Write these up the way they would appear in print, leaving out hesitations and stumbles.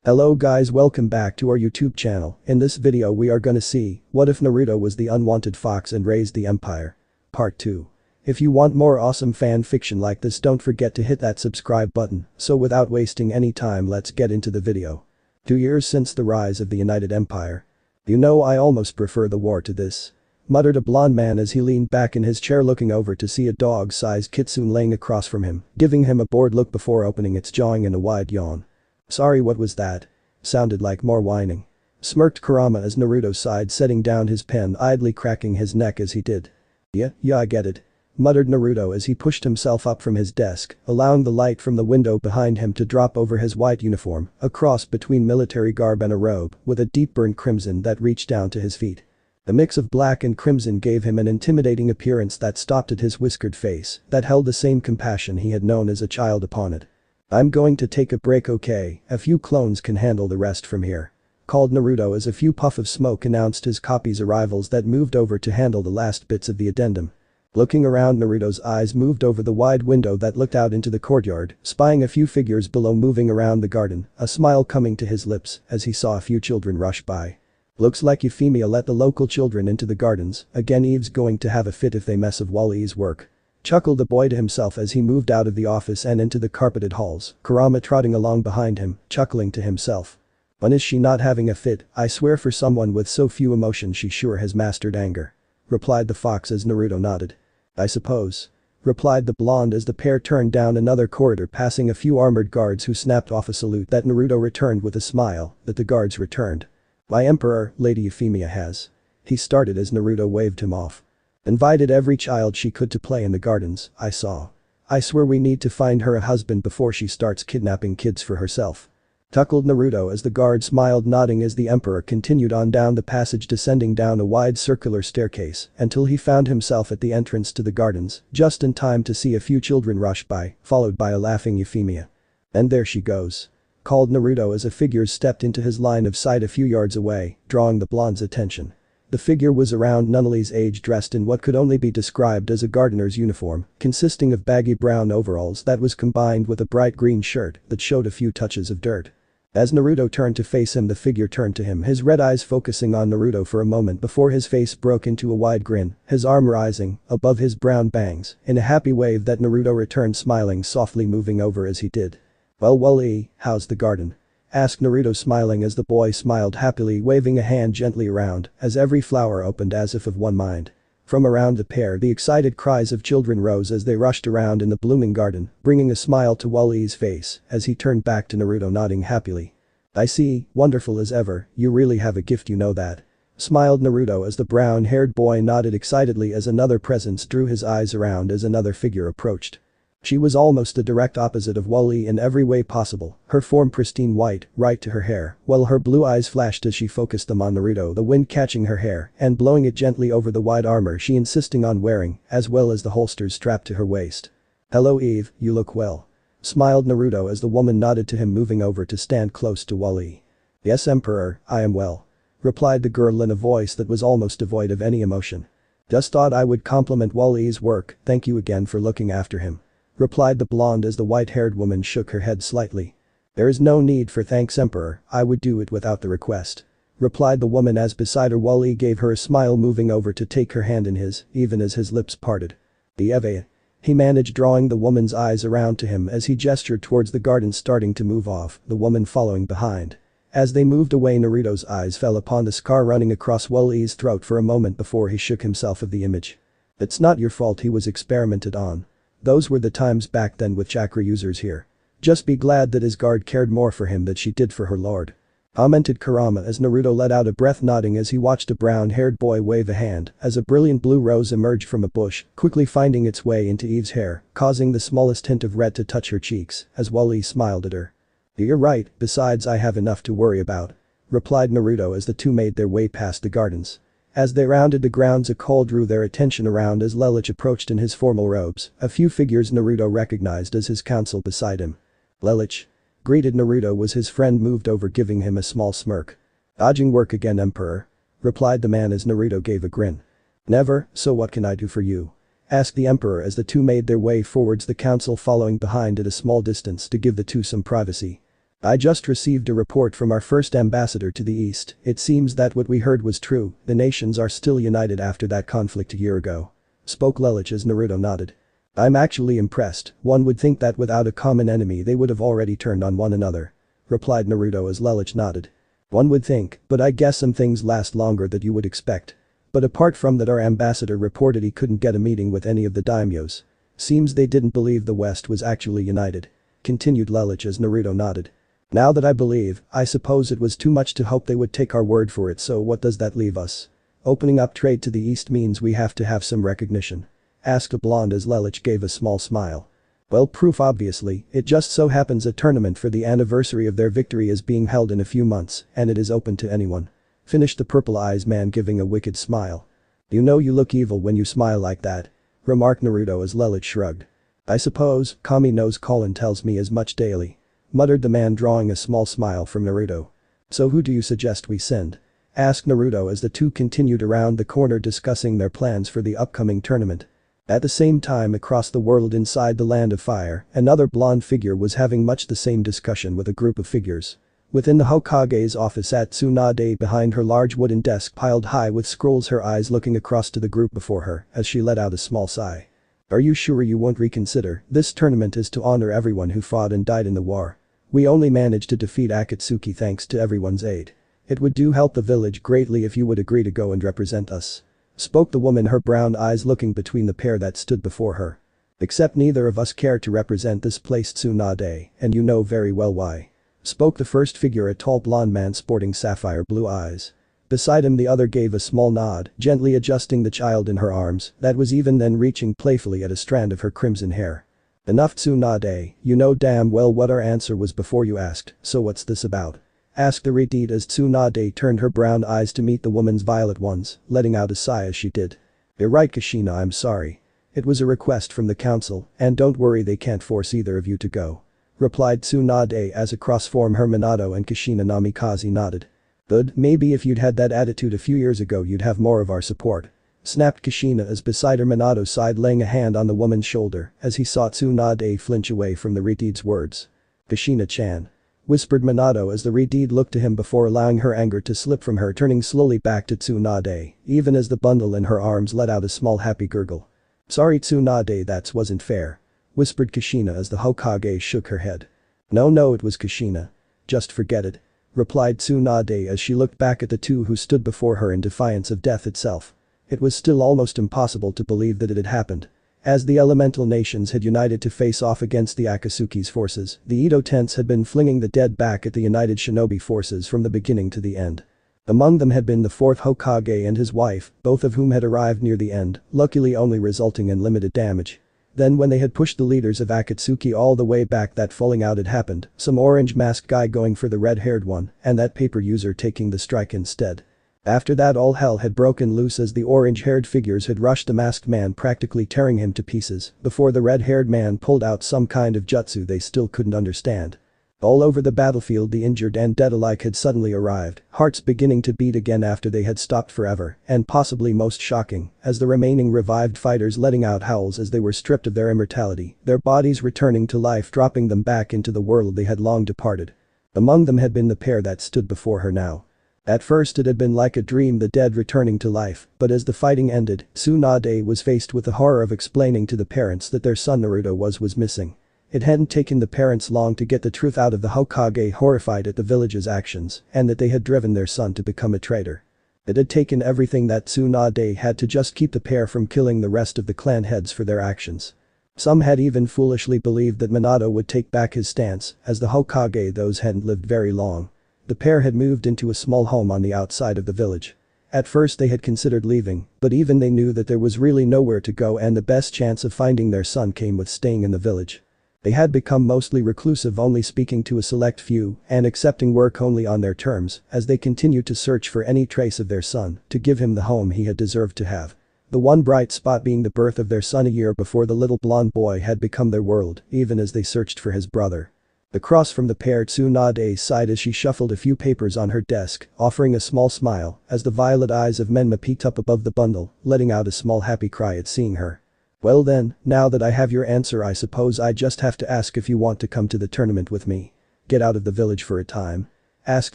Hello guys, welcome back to our YouTube channel. In this video we are gonna see, what if Naruto was the unwanted fox and raised the empire? Part 2. If you want more awesome fan fiction like this, don't forget to hit that subscribe button. So without wasting any time, let's get into the video. 2 years since the rise of the United Empire. You know, I almost prefer the war to this, muttered a blond man as he leaned back in his chair looking over to see a dog-sized kitsune laying across from him, giving him a bored look before opening its jaw in a wide yawn. Sorry, what was that? Sounded like more whining, smirked Kurama as Naruto sighed, setting down his pen, idly cracking his neck as he did. Yeah, I get it, muttered Naruto as he pushed himself up from his desk, allowing the light from the window behind him to drop over his white uniform, a cross between military garb and a robe, with a deep burnt crimson that reached down to his feet. The mix of black and crimson gave him an intimidating appearance that stopped at his whiskered face, that held the same compassion he had known as a child upon it. I'm going to take a break, okay? A few clones can handle the rest from here, called Naruto as a few puff of smoke announced his copy's arrivals that moved over to handle the last bits of the addendum. Looking around, Naruto's eyes moved over the wide window that looked out into the courtyard, spying a few figures below moving around the garden, a smile coming to his lips as he saw a few children rush by. Looks like Euphemia let the local children into the gardens, again Eve's going to have a fit if they mess of Wally's work, chuckled the boy to himself as he moved out of the office and into the carpeted halls, Kurama trotting along behind him, chuckling to himself. When is she not having a fit? I swear, for someone with so few emotions she sure has mastered anger, replied the fox as Naruto nodded. I suppose, replied the blonde as the pair turned down another corridor, passing a few armored guards who snapped off a salute that Naruto returned with a smile that the guards returned. My emperor, Lady Euphemia has, he started as Naruto waved him off. Invited every child she could to play in the gardens, I saw. I swear we need to find her a husband before she starts kidnapping kids for herself, chuckled Naruto as the guard smiled, nodding as the emperor continued on down the passage, descending down a wide circular staircase until he found himself at the entrance to the gardens, just in time to see a few children rush by, followed by a laughing Euphemia. And there she goes, called Naruto as a figure stepped into his line of sight a few yards away, drawing the blonde's attention. The figure was around Nunnally's age, dressed in what could only be described as a gardener's uniform, consisting of baggy brown overalls that was combined with a bright green shirt that showed a few touches of dirt. As Naruto turned to face him, the figure turned to him, his red eyes focusing on Naruto for a moment before his face broke into a wide grin, his arm rising above his brown bangs in a happy wave that Naruto returned, smiling softly, moving over as he did. Well, Wally, how's the garden? Asked Naruto, smiling as the boy smiled happily, waving a hand gently around as every flower opened as if of one mind. From around the pair, the excited cries of children rose as they rushed around in the blooming garden, bringing a smile to Wally's face as he turned back to Naruto, nodding happily. I see, wonderful as ever, you really have a gift, you know that, smiled Naruto as the brown-haired boy nodded excitedly as another presence drew his eyes around as another figure approached. She was almost the direct opposite of Wally in every way possible, her form pristine white, right to her hair, while her blue eyes flashed as she focused them on Naruto, the wind catching her hair and blowing it gently over the wide armor she insisting on wearing, as well as the holsters strapped to her waist. Hello Eve, you look well, smiled Naruto as the woman nodded to him, moving over to stand close to Wally. Yes Emperor, I am well, replied the girl in a voice that was almost devoid of any emotion. Just thought I would compliment Wally's work, thank you again for looking after him, replied the blonde as the white-haired woman shook her head slightly. There is no need for thanks Emperor, I would do it without the request, replied the woman as beside her Wally gave her a smile, moving over to take her hand in his, even as his lips parted. Eva, he managed, drawing the woman's eyes around to him as he gestured towards the garden, starting to move off, the woman following behind. As they moved away, Naruto's eyes fell upon the scar running across Wally's throat for a moment before he shook himself of the image. It's not your fault he was experimented on. Those were the times back then with chakra users here. Just be glad that his guard cared more for him than she did for her lord, commented Kurama as Naruto let out a breath, nodding as he watched a brown-haired boy wave a hand as a brilliant blue rose emerged from a bush, quickly finding its way into Eve's hair, causing the smallest hint of red to touch her cheeks as Wally smiled at her. You're right, besides I have enough to worry about, replied Naruto as the two made their way past the gardens. As they rounded the grounds, a call drew their attention around as Lelich approached in his formal robes, a few figures Naruto recognized as his council beside him. Lelich, greeted Naruto was his friend, moved over, giving him a small smirk. Dodging work again Emperor, replied the man as Naruto gave a grin. Never, so what can I do for you? Asked the Emperor as the two made their way forwards, the council following behind at a small distance to give the two some privacy. I just received a report from our first ambassador to the east. It seems that what we heard was true, the nations are still united after that conflict a year ago. Spoke Lelich as Naruto nodded. I'm actually impressed, one would think that without a common enemy they would have already turned on one another. Replied Naruto as Lelich nodded. One would think, but I guess some things last longer than you would expect. But apart from that, our ambassador reported he couldn't get a meeting with any of the daimyos. Seems they didn't believe the West was actually united. Continued Lelich as Naruto nodded. Now that I believe, I suppose it was too much to hope they would take our word for it, so what does that leave us? Opening up trade to the east means we have to have some recognition. Asked a blonde as Lelich gave a small smile. Well, proof obviously, it just so happens a tournament for the anniversary of their victory is being held in a few months, and it is open to anyone. Finished the purple eyes man giving a wicked smile. You know you look evil when you smile like that. Remarked Naruto as Lelich shrugged. I suppose, Kami knows Colin tells me as much daily. Muttered the man drawing a small smile from Naruto. So who do you suggest we send? Asked Naruto as the two continued around the corner discussing their plans for the upcoming tournament. At the same time across the world inside the Land of Fire, another blonde figure was having much the same discussion with a group of figures. Within the Hokage's office at Tsunade behind her large wooden desk piled high with scrolls, her eyes looking across to the group before her as she let out a small sigh. Are you sure you won't reconsider? This tournament is to honor everyone who fought and died in the war. We only managed to defeat Akatsuki thanks to everyone's aid. It would do help the village greatly if you would agree to go and represent us. Spoke the woman, her brown eyes looking between the pair that stood before her. Except neither of us care to represent this place Tsunade, and you know very well why. Spoke the first figure, a tall blonde man sporting sapphire blue eyes. Beside him the other gave a small nod, gently adjusting the child in her arms, that was even then reaching playfully at a strand of her crimson hair. Enough Tsunade, you know damn well what our answer was before you asked, so what's this about? Asked the redhead as Tsunade turned her brown eyes to meet the woman's violet ones, letting out a sigh as she did. You're right Kushina, I'm sorry. It was a request from the council, and don't worry they can't force either of you to go. Replied Tsunade as across from her Minato and Kushina Namikaze nodded. Good, maybe if you'd had that attitude a few years ago you'd have more of our support. Snapped Kushina as beside her Minato sighed, laying a hand on the woman's shoulder as he saw Tsunade flinch away from the redhead's words. Kushina-chan. Whispered Minato as the redhead looked to him before allowing her anger to slip from her, turning slowly back to Tsunade, even as the bundle in her arms let out a small happy gurgle. Sorry Tsunade, that wasn't fair. Whispered Kushina as the Hokage shook her head. No it was Kushina. Just forget it. Replied Tsunade as she looked back at the two who stood before her in defiance of death itself. It was still almost impossible to believe that it had happened. As the elemental nations had united to face off against the Akatsuki's forces, the Edo tents had been flinging the dead back at the united shinobi forces from the beginning to the end. Among them had been the fourth Hokage and his wife, both of whom had arrived near the end, luckily only resulting in limited damage. Then when they had pushed the leaders of Akatsuki all the way back, that falling out had happened, some orange-masked guy going for the red-haired one, and that paper user taking the strike instead. After that all hell had broken loose as the orange-haired figures had rushed the masked man, practically tearing him to pieces, before the red-haired man pulled out some kind of jutsu they still couldn't understand. All over the battlefield the injured and dead alike had suddenly arrived, hearts beginning to beat again after they had stopped forever, and possibly most shocking, as the remaining revived fighters letting out howls as they were stripped of their immortality, their bodies returning to life, dropping them back into the world they had long departed. Among them had been the pair that stood before her now. At first it had been like a dream, the dead returning to life, but as the fighting ended, Tsunade was faced with the horror of explaining to the parents that their son Naruto was missing. It hadn't taken the parents long to get the truth out of the Hokage, horrified at the village's actions, and that they had driven their son to become a traitor. It had taken everything that Tsunade had to just keep the pair from killing the rest of the clan heads for their actions. Some had even foolishly believed that Minato would take back his stance, as the Hokage those hadn't lived very long. The pair had moved into a small home on the outside of the village. At first they had considered leaving, but even they knew that there was really nowhere to go, and the best chance of finding their son came with staying in the village. They had become mostly reclusive, only speaking to a select few and accepting work only on their terms as they continued to search for any trace of their son to give him the home he had deserved to have. The one bright spot being the birth of their son a year before the little blonde boy had become their world, even as they searched for his brother. Across from the pair, Tsunade sighed as she shuffled a few papers on her desk, offering a small smile as the violet eyes of Menma peeked up above the bundle, letting out a small happy cry at seeing her. Well then, now that I have your answer, I suppose I just have to ask if you want to come to the tournament with me. Get out of the village for a time? Asked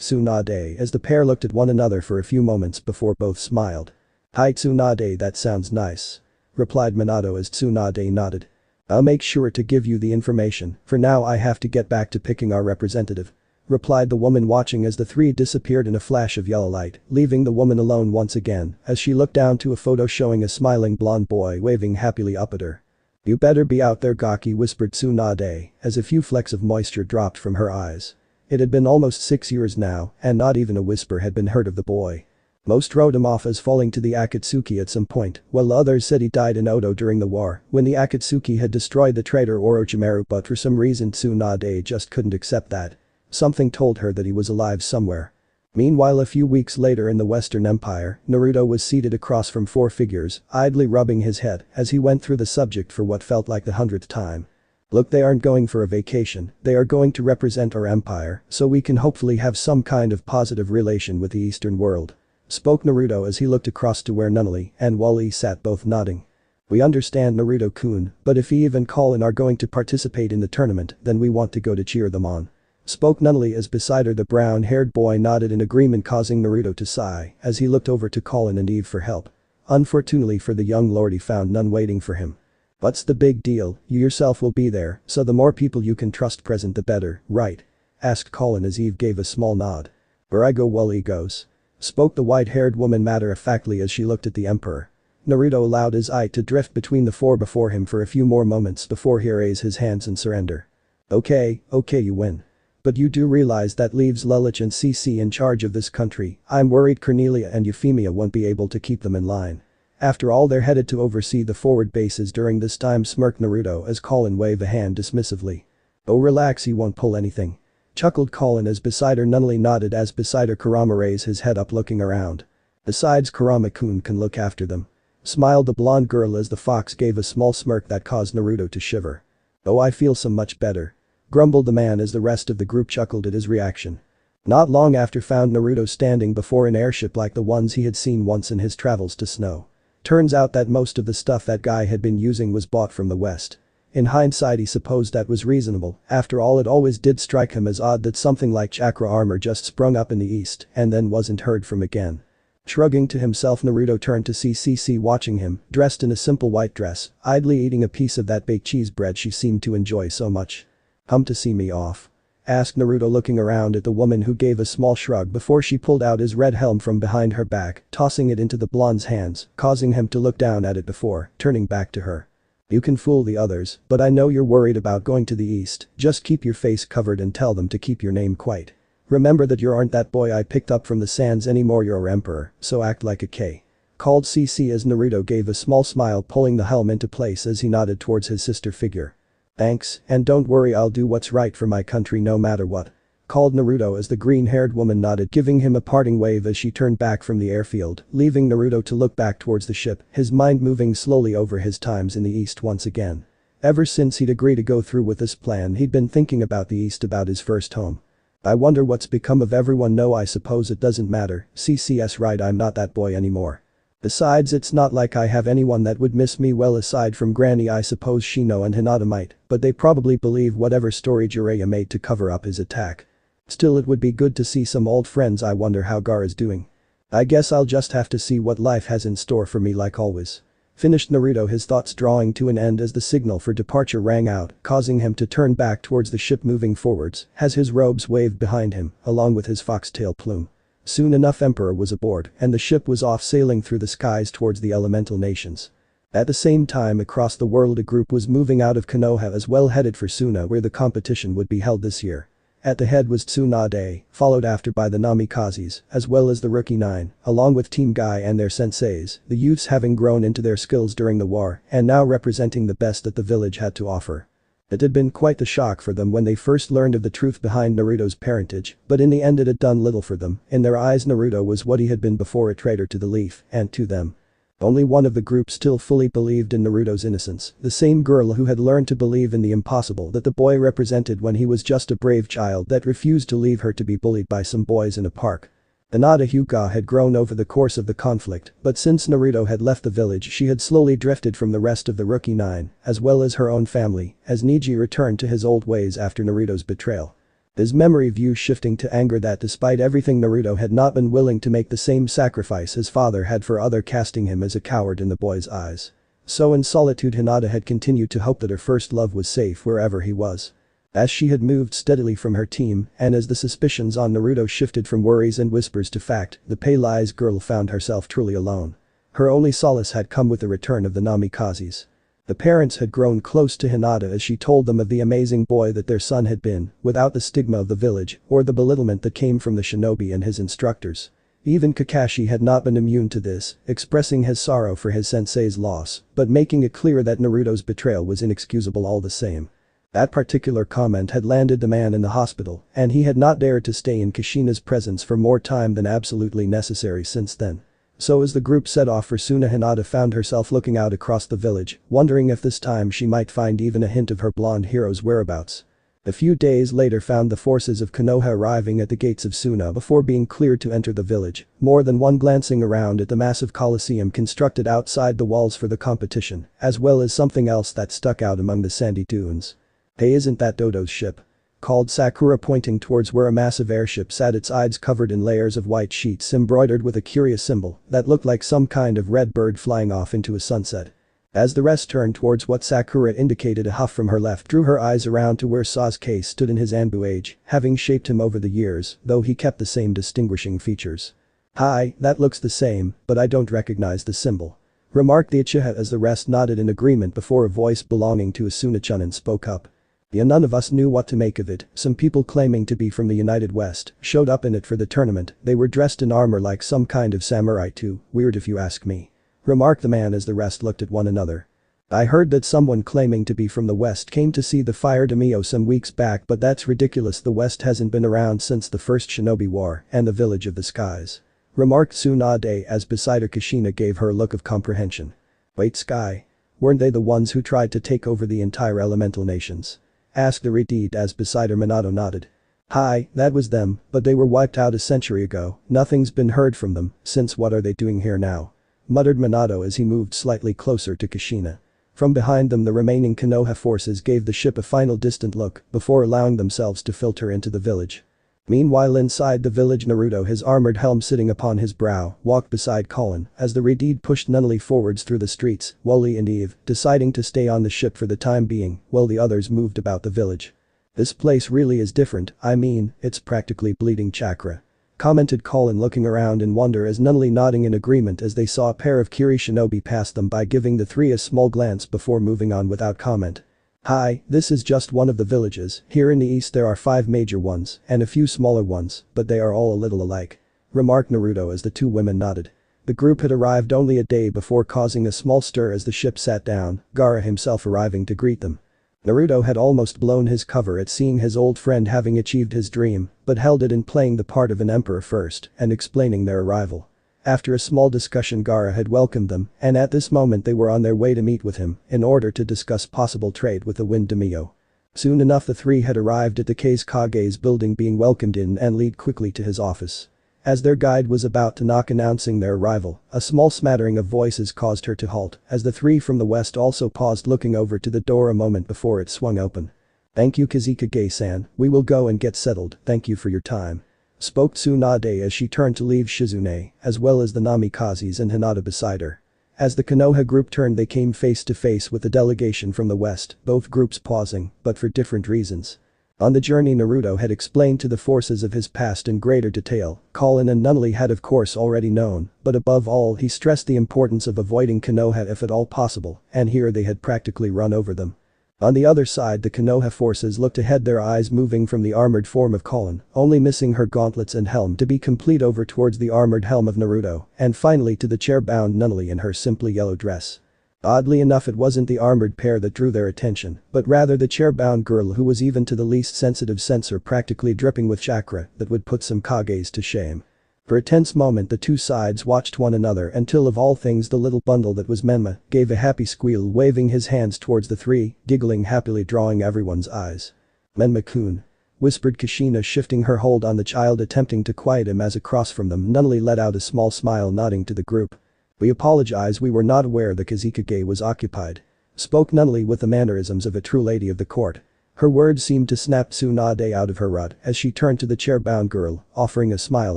Tsunade as the pair looked at one another for a few moments before both smiled. Hi Tsunade, that sounds nice. Replied Minato as Tsunade nodded. I'll make sure to give you the information, for now I have to get back to picking our representative. Replied the woman watching as the three disappeared in a flash of yellow light, leaving the woman alone once again as she looked down to a photo showing a smiling blonde boy waving happily up at her. You better be out there Gaki, whispered Tsunade as a few flecks of moisture dropped from her eyes. It had been almost 6 years now and not even a whisper had been heard of the boy. Most wrote him off as falling to the Akatsuki at some point, while others said he died in Odo during the war when the Akatsuki had destroyed the traitor Orochimaru, but for some reason Tsunade just couldn't accept that. Something told her that he was alive somewhere. Meanwhile, a few weeks later in the Western Empire, Naruto was seated across from four figures, idly rubbing his head as he went through the subject for what felt like the 100th time. Look, they aren't going for a vacation, they are going to represent our empire, so we can hopefully have some kind of positive relation with the Eastern world. Spoke Naruto as he looked across to where Nunnally and Wally sat, both nodding. We understand Naruto-kun, but if Eve and Colin are going to participate in the tournament, then we want to go to cheer them on. Spoke Nunnally as beside her the brown-haired boy nodded in agreement, causing Naruto to sigh as he looked over to Colin and Eve for help. Unfortunately for the young lord, he found none waiting for him. What's the big deal, you yourself will be there, so the more people you can trust present the better, right? Asked Colin as Eve gave a small nod. Where I go Wally goes. Spoke the white-haired woman matter-of-factly as she looked at the emperor. Naruto allowed his eye to drift between the four before him for a few more moments before he raised his hands in surrender. Okay, you win. But you do realize that leaves Lelich and CC in charge of this country. I'm worried Cornelia and Euphemia won't be able to keep them in line. After all, they're headed to oversee the forward bases during this time, smirked Naruto as Colin waved a hand dismissively. Oh relax, he won't pull anything. Chuckled Colin as beside her Nunnally nodded as beside her Kurama raised his head up looking around. Besides, Kurama-kun can look after them. Smiled the blonde girl as the fox gave a small smirk that caused Naruto to shiver. Oh, I feel so much better. Grumbled the man as the rest of the group chuckled at his reaction. Not long after found Naruto standing before an airship like the ones he had seen once in his travels to Snow. Turns out that most of the stuff that guy had been using was bought from the West. In hindsight, he supposed that was reasonable, after all it always did strike him as odd that something like chakra armor just sprung up in the East and then wasn't heard from again. Shrugging to himself, Naruto turned to see CC watching him, dressed in a simple white dress, idly eating a piece of that baked cheese bread she seemed to enjoy so much. Come to see me off? Asked Naruto, looking around at the woman who gave a small shrug before she pulled out his red helm from behind her back, tossing it into the blonde's hands, causing him to look down at it before turning back to her. You can fool the others, but I know you're worried about going to the East, just keep your face covered and tell them to keep your name quiet. Remember that you aren't that boy I picked up from the sands anymore, you're our emperor, so act like a K. Called CC as Naruto gave a small smile, pulling the helm into place as he nodded towards his sister figure. Thanks, and don't worry, I'll do what's right for my country no matter what. Called Naruto as the green-haired woman nodded, giving him a parting wave as she turned back from the airfield, leaving Naruto to look back towards the ship, his mind moving slowly over his times in the East once again. Ever since he'd agreed to go through with this plan, he'd been thinking about the East, about his first home. I wonder what's become of everyone. No, I suppose it doesn't matter, CC's right, I'm not that boy anymore. Besides, it's not like I have anyone that would miss me, well aside from Granny. I suppose Shino and Hinata might, but they probably believe whatever story Jiraiya made to cover up his attack. Still, it would be good to see some old friends. I wonder how Gaara's doing. I guess I'll just have to see what life has in store for me like always. Finished Naruto, his thoughts drawing to an end as the signal for departure rang out, causing him to turn back towards the ship, moving forwards as his robes waved behind him, along with his foxtail plume. Soon enough, Emperor was aboard and the ship was off, sailing through the skies towards the elemental nations. At the same time, across the world a group was moving out of Konoha as well, headed for Sunna, where the competition would be held this year. At the head was Tsunade, followed after by the Namikazes, as well as the Rookie 9, along with Team Guy and their senseis, the youths having grown into their skills during the war and now representing the best that the village had to offer. It had been quite the shock for them when they first learned of the truth behind Naruto's parentage, but in the end it had done little for them. In their eyes, Naruto was what he had been before, a traitor to the Leaf and to them. Only one of the group still fully believed in Naruto's innocence, the same girl who had learned to believe in the impossible that the boy represented when he was just a brave child that refused to leave her to be bullied by some boys in a park. Hinata Hyuga had grown over the course of the conflict, but since Naruto had left the village she had slowly drifted from the rest of the Rookie 9, as well as her own family, as Neji returned to his old ways after Naruto's betrayal. His memory view shifting to anger that despite everything Naruto had not been willing to make the same sacrifice his father had for other, casting him as a coward in the boy's eyes. So in solitude Hinata had continued to hope that her first love was safe wherever he was. As she had moved steadily from her team and as the suspicions on Naruto shifted from worries and whispers to fact, the pale eyes girl found herself truly alone. Her only solace had come with the return of the Namikazes. The parents had grown close to Hinata as she told them of the amazing boy that their son had been, without the stigma of the village or the belittlement that came from the shinobi and his instructors. Even Kakashi had not been immune to this, expressing his sorrow for his sensei's loss, but making it clear that Naruto's betrayal was inexcusable all the same. That particular comment had landed the man in the hospital, and he had not dared to stay in Kushina's presence for more time than absolutely necessary since then. So as the group set off for Sunna, Hinata found herself looking out across the village, wondering if this time she might find even a hint of her blonde hero's whereabouts. A few days later found the forces of Konoha arriving at the gates of Sunna before being cleared to enter the village, more than one glancing around at the massive coliseum constructed outside the walls for the competition, as well as something else that stuck out among the sandy dunes. "Hey, isn't that Dodo's ship?" called Sakura, pointing towards where a massive airship sat, its sides covered in layers of white sheets embroidered with a curious symbol that looked like some kind of red bird flying off into a sunset. As the rest turned towards what Sakura indicated, a huff from her left drew her eyes around to where Sasuke stood in his Anbu age, having shaped him over the years, though he kept the same distinguishing features. "Hi, that looks the same, but I don't recognize the symbol," remarked the Uchiha as the rest nodded in agreement before a voice belonging to Asuna-chunin spoke up. "Yeah, none of us knew what to make of it. Some people claiming to be from the United West showed up in it for the tournament. They were dressed in armor like some kind of samurai too, weird if you ask me," remarked the man as the rest looked at one another. "I heard that someone claiming to be from the West came to see the Fire Daimyo some weeks back, but that's ridiculous. The West hasn't been around since the first Shinobi War and the Village of the Skies," remarked Tsunade as beside her Kushina gave her a look of comprehension. "Wait, Sky? Weren't they the ones who tried to take over the entire elemental nations?" asked the Redeed as beside her Minato nodded. "Hi, that was them, but they were wiped out a century ago. Nothing's been heard from them since. What are they doing here now?" muttered Minato as he moved slightly closer to Kushina. From behind them the remaining Konoha forces gave the ship a final distant look before allowing themselves to filter into the village. Meanwhile inside the village, Naruto, his armored helm sitting upon his brow, walked beside Colin as the Redeed pushed Nunnally forwards through the streets, Wooly and Eve deciding to stay on the ship for the time being while the others moved about the village. "This place really is different, I mean, it's practically bleeding chakra," commented Colin, looking around in wonder as Nunnally nodding in agreement as they saw a pair of Kiri shinobi pass them by, giving the three a small glance before moving on without comment. "Hi, this is just one of the villages. Here in the east there are 5 major ones and a few smaller ones, but they are all a little alike," remarked Naruto as the two women nodded. The group had arrived only a day before, causing a small stir as the ship sat down, Gaara himself arriving to greet them. Naruto had almost blown his cover at seeing his old friend having achieved his dream, but held it in playing the part of an emperor first and explaining their arrival. After a small discussion, Gaara had welcomed them, and at this moment they were on their way to meet with him in order to discuss possible trade with the Wind Daimyo. Soon enough the three had arrived at the Kage's building, being welcomed in and led quickly to his office. As their guide was about to knock announcing their arrival, a small smattering of voices caused her to halt as the three from the west also paused, looking over to the door a moment before it swung open. "Thank you, Kage-san, we will go and get settled, thank you for your time," spoke Tsunade as she turned to leave Shizune, as well as the Namikazes and Hinata beside her. As the Konoha group turned they came face to face with the delegation from the west, both groups pausing, but for different reasons. On the journey Naruto had explained to the forces of his past in greater detail. Colin and Nunnally had of course already known, but above all he stressed the importance of avoiding Konoha if at all possible, and here they had practically run over them. On the other side the Konoha forces looked ahead, their eyes moving from the armored form of Colin, only missing her gauntlets and helm to be complete, over towards the armored helm of Naruto, and finally to the chair-bound Nunnally in her simply yellow dress. Oddly enough it wasn't the armored pair that drew their attention, but rather the chair-bound girl, who was even to the least sensitive sensor practically dripping with chakra that would put some Kages to shame. For a tense moment the two sides watched one another until of all things the little bundle that was Menma gave a happy squeal, waving his hands towards the three, giggling happily, drawing everyone's eyes. "Menma-kun," whispered Kushina, shifting her hold on the child, attempting to quiet him as across from them Nunnally let out a small smile, nodding to the group. "We apologize, we were not aware the Kage was occupied," spoke Nunnally with the mannerisms of a true lady of the court. Her words seemed to snap Tsunade out of her rut as she turned to the chair-bound girl, offering a smile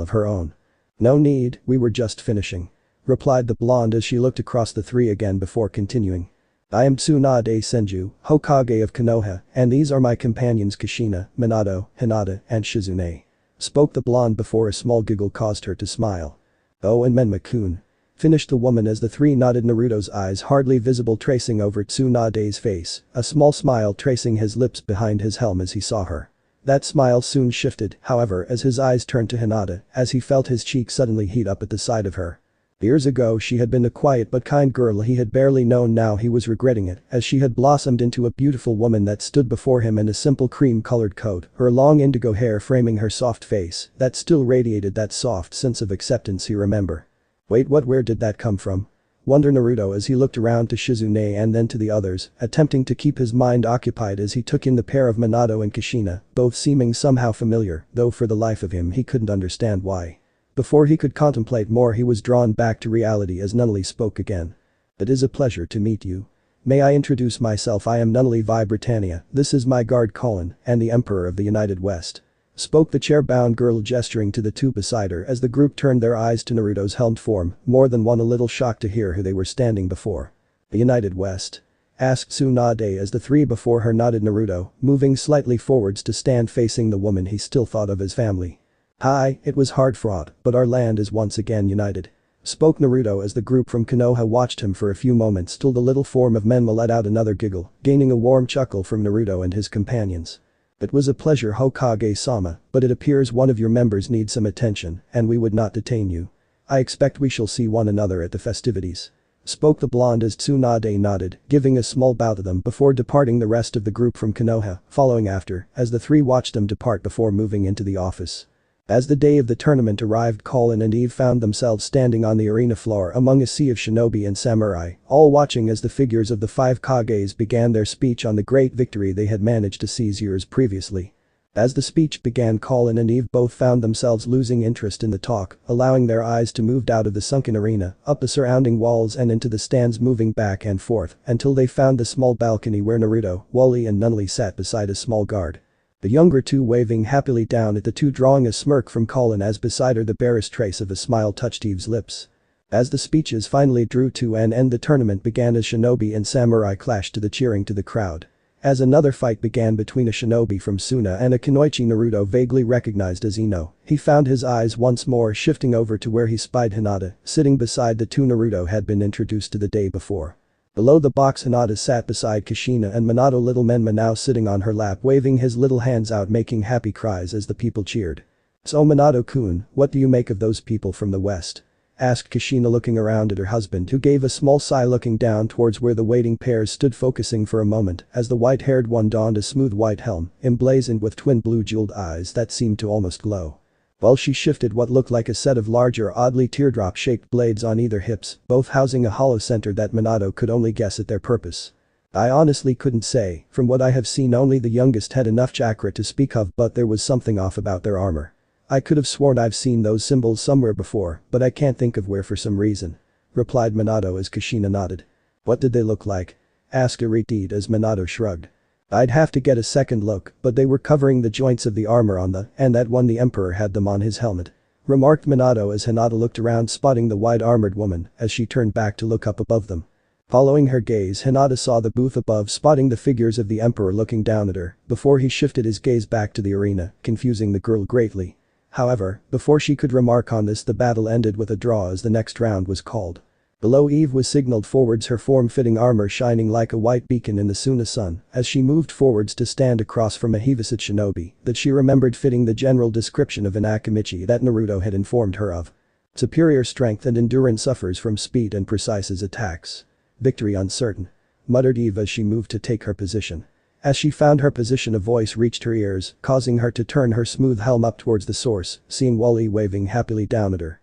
of her own. "No need, we were just finishing," replied the blonde as she looked across the three again before continuing. "I am Tsunade Senju, Hokage of Konoha, and these are my companions Kushina, Minato, Hinata, and Shizune," spoke the blonde before a small giggle caused her to smile. "Oh, and Menma-kun," finished the woman as the three nodded, Naruto's eyes hardly visible tracing over Tsunade's face, a small smile tracing his lips behind his helm as he saw her. That smile soon shifted, however, as his eyes turned to Hinata as he felt his cheek suddenly heat up at the sight of her. Years ago she had been a quiet but kind girl he had barely known, now he was regretting it as she had blossomed into a beautiful woman that stood before him in a simple cream-colored coat, her long indigo hair framing her soft face that still radiated that soft sense of acceptance he remember. Wait, where did that come from? Wondered Naruto as he looked around to Shizune and then to the others, attempting to keep his mind occupied as he took in the pair of Minato and Kushina, both seeming somehow familiar, though for the life of him he couldn't understand why. Before he could contemplate more he was drawn back to reality as Nunnally spoke again. "It is a pleasure to meet you. May I introduce myself? I am Nunnally Vi Britannia, this is my guard Colin, and the Emperor of the United West," spoke the chair-bound girl gesturing to the two beside her as the group turned their eyes to Naruto's helmed form, more than one a little shocked to hear who they were standing before. "The United West?" asked Tsunade as the three before her nodded, Naruto, moving slightly forwards to stand facing the woman he still thought of as family. "Hi, it was hard-fought, but our land is once again united," spoke Naruto as the group from Konoha watched him for a few moments till the little form of Menma let out another giggle, gaining a warm chuckle from Naruto and his companions. "It was a pleasure, Hokage-sama, but it appears one of your members needs some attention, and we would not detain you. I expect we shall see one another at the festivities," spoke the blonde as Tsunade nodded, giving a small bow to them before departing, the rest of the group from Konoha following after as the three watched them depart before moving into the office. As the day of the tournament arrived, Colin and Eve found themselves standing on the arena floor among a sea of shinobi and samurai, all watching as the figures of the 5 Kages began their speech on the great victory they had managed to seize years previously. As the speech began, Colin and Eve both found themselves losing interest in the talk, allowing their eyes to move out of the sunken arena, up the surrounding walls and into the stands, moving back and forth until they found the small balcony where Naruto, Wally and Nunnally sat beside a small guard. The younger two waving happily down at the two, drawing a smirk from Colin as beside her the barest trace of a smile touched Eve's lips. As the speeches finally drew to an end, the tournament began as shinobi and samurai clashed to the cheering to the crowd. As another fight began between a shinobi from Sunna and a kunoichi Naruto vaguely recognized as Ino, he found his eyes once more shifting over to where he spied Hinata, sitting beside the two Naruto had been introduced to the day before. Below the box, Hinata sat beside Kushina and Minato, little Menma now sitting on her lap waving his little hands out making happy cries as the people cheered. "So Minato-kun, what do you make of those people from the west?" asked Kushina looking around at her husband, who gave a small sigh looking down towards where the waiting pairs stood, focusing for a moment as the white-haired one donned a smooth white helm, emblazoned with twin blue jeweled eyes that seemed to almost glow. While she shifted what looked like a set of larger oddly teardrop-shaped blades on either hips, both housing a hollow center that Minato could only guess at their purpose. "I honestly couldn't say, from what I have seen only the youngest had enough chakra to speak of, but there was something off about their armor. I could have sworn I've seen those symbols somewhere before, but I can't think of where for some reason," replied Minato as Kushina nodded. "What did they look like?" asked Aristide as Minato shrugged. "I'd have to get a second look, but they were covering the joints of the armor on and that one the emperor had them on his helmet," remarked Minato as Hinata looked around, spotting the wide-armored woman as she turned back to look up above them. Following her gaze, Hinata saw the booth above, spotting the figures of the emperor looking down at her before he shifted his gaze back to the arena, confusing the girl greatly. However, before she could remark on this, the battle ended with a draw as the next round was called. Below, Eve was signaled forwards, her form-fitting armor shining like a white beacon in the Sunna sun as she moved forwards to stand across from a Hivasit shinobi that she remembered fitting the general description of an Akamichi that Naruto had informed her of. "Superior strength and endurance, suffers from speed and precise as attacks. Victory uncertain," muttered Eve as she moved to take her position. As she found her position, a voice reached her ears, causing her to turn her smooth helm up towards the source, seeing Wally waving happily down at her.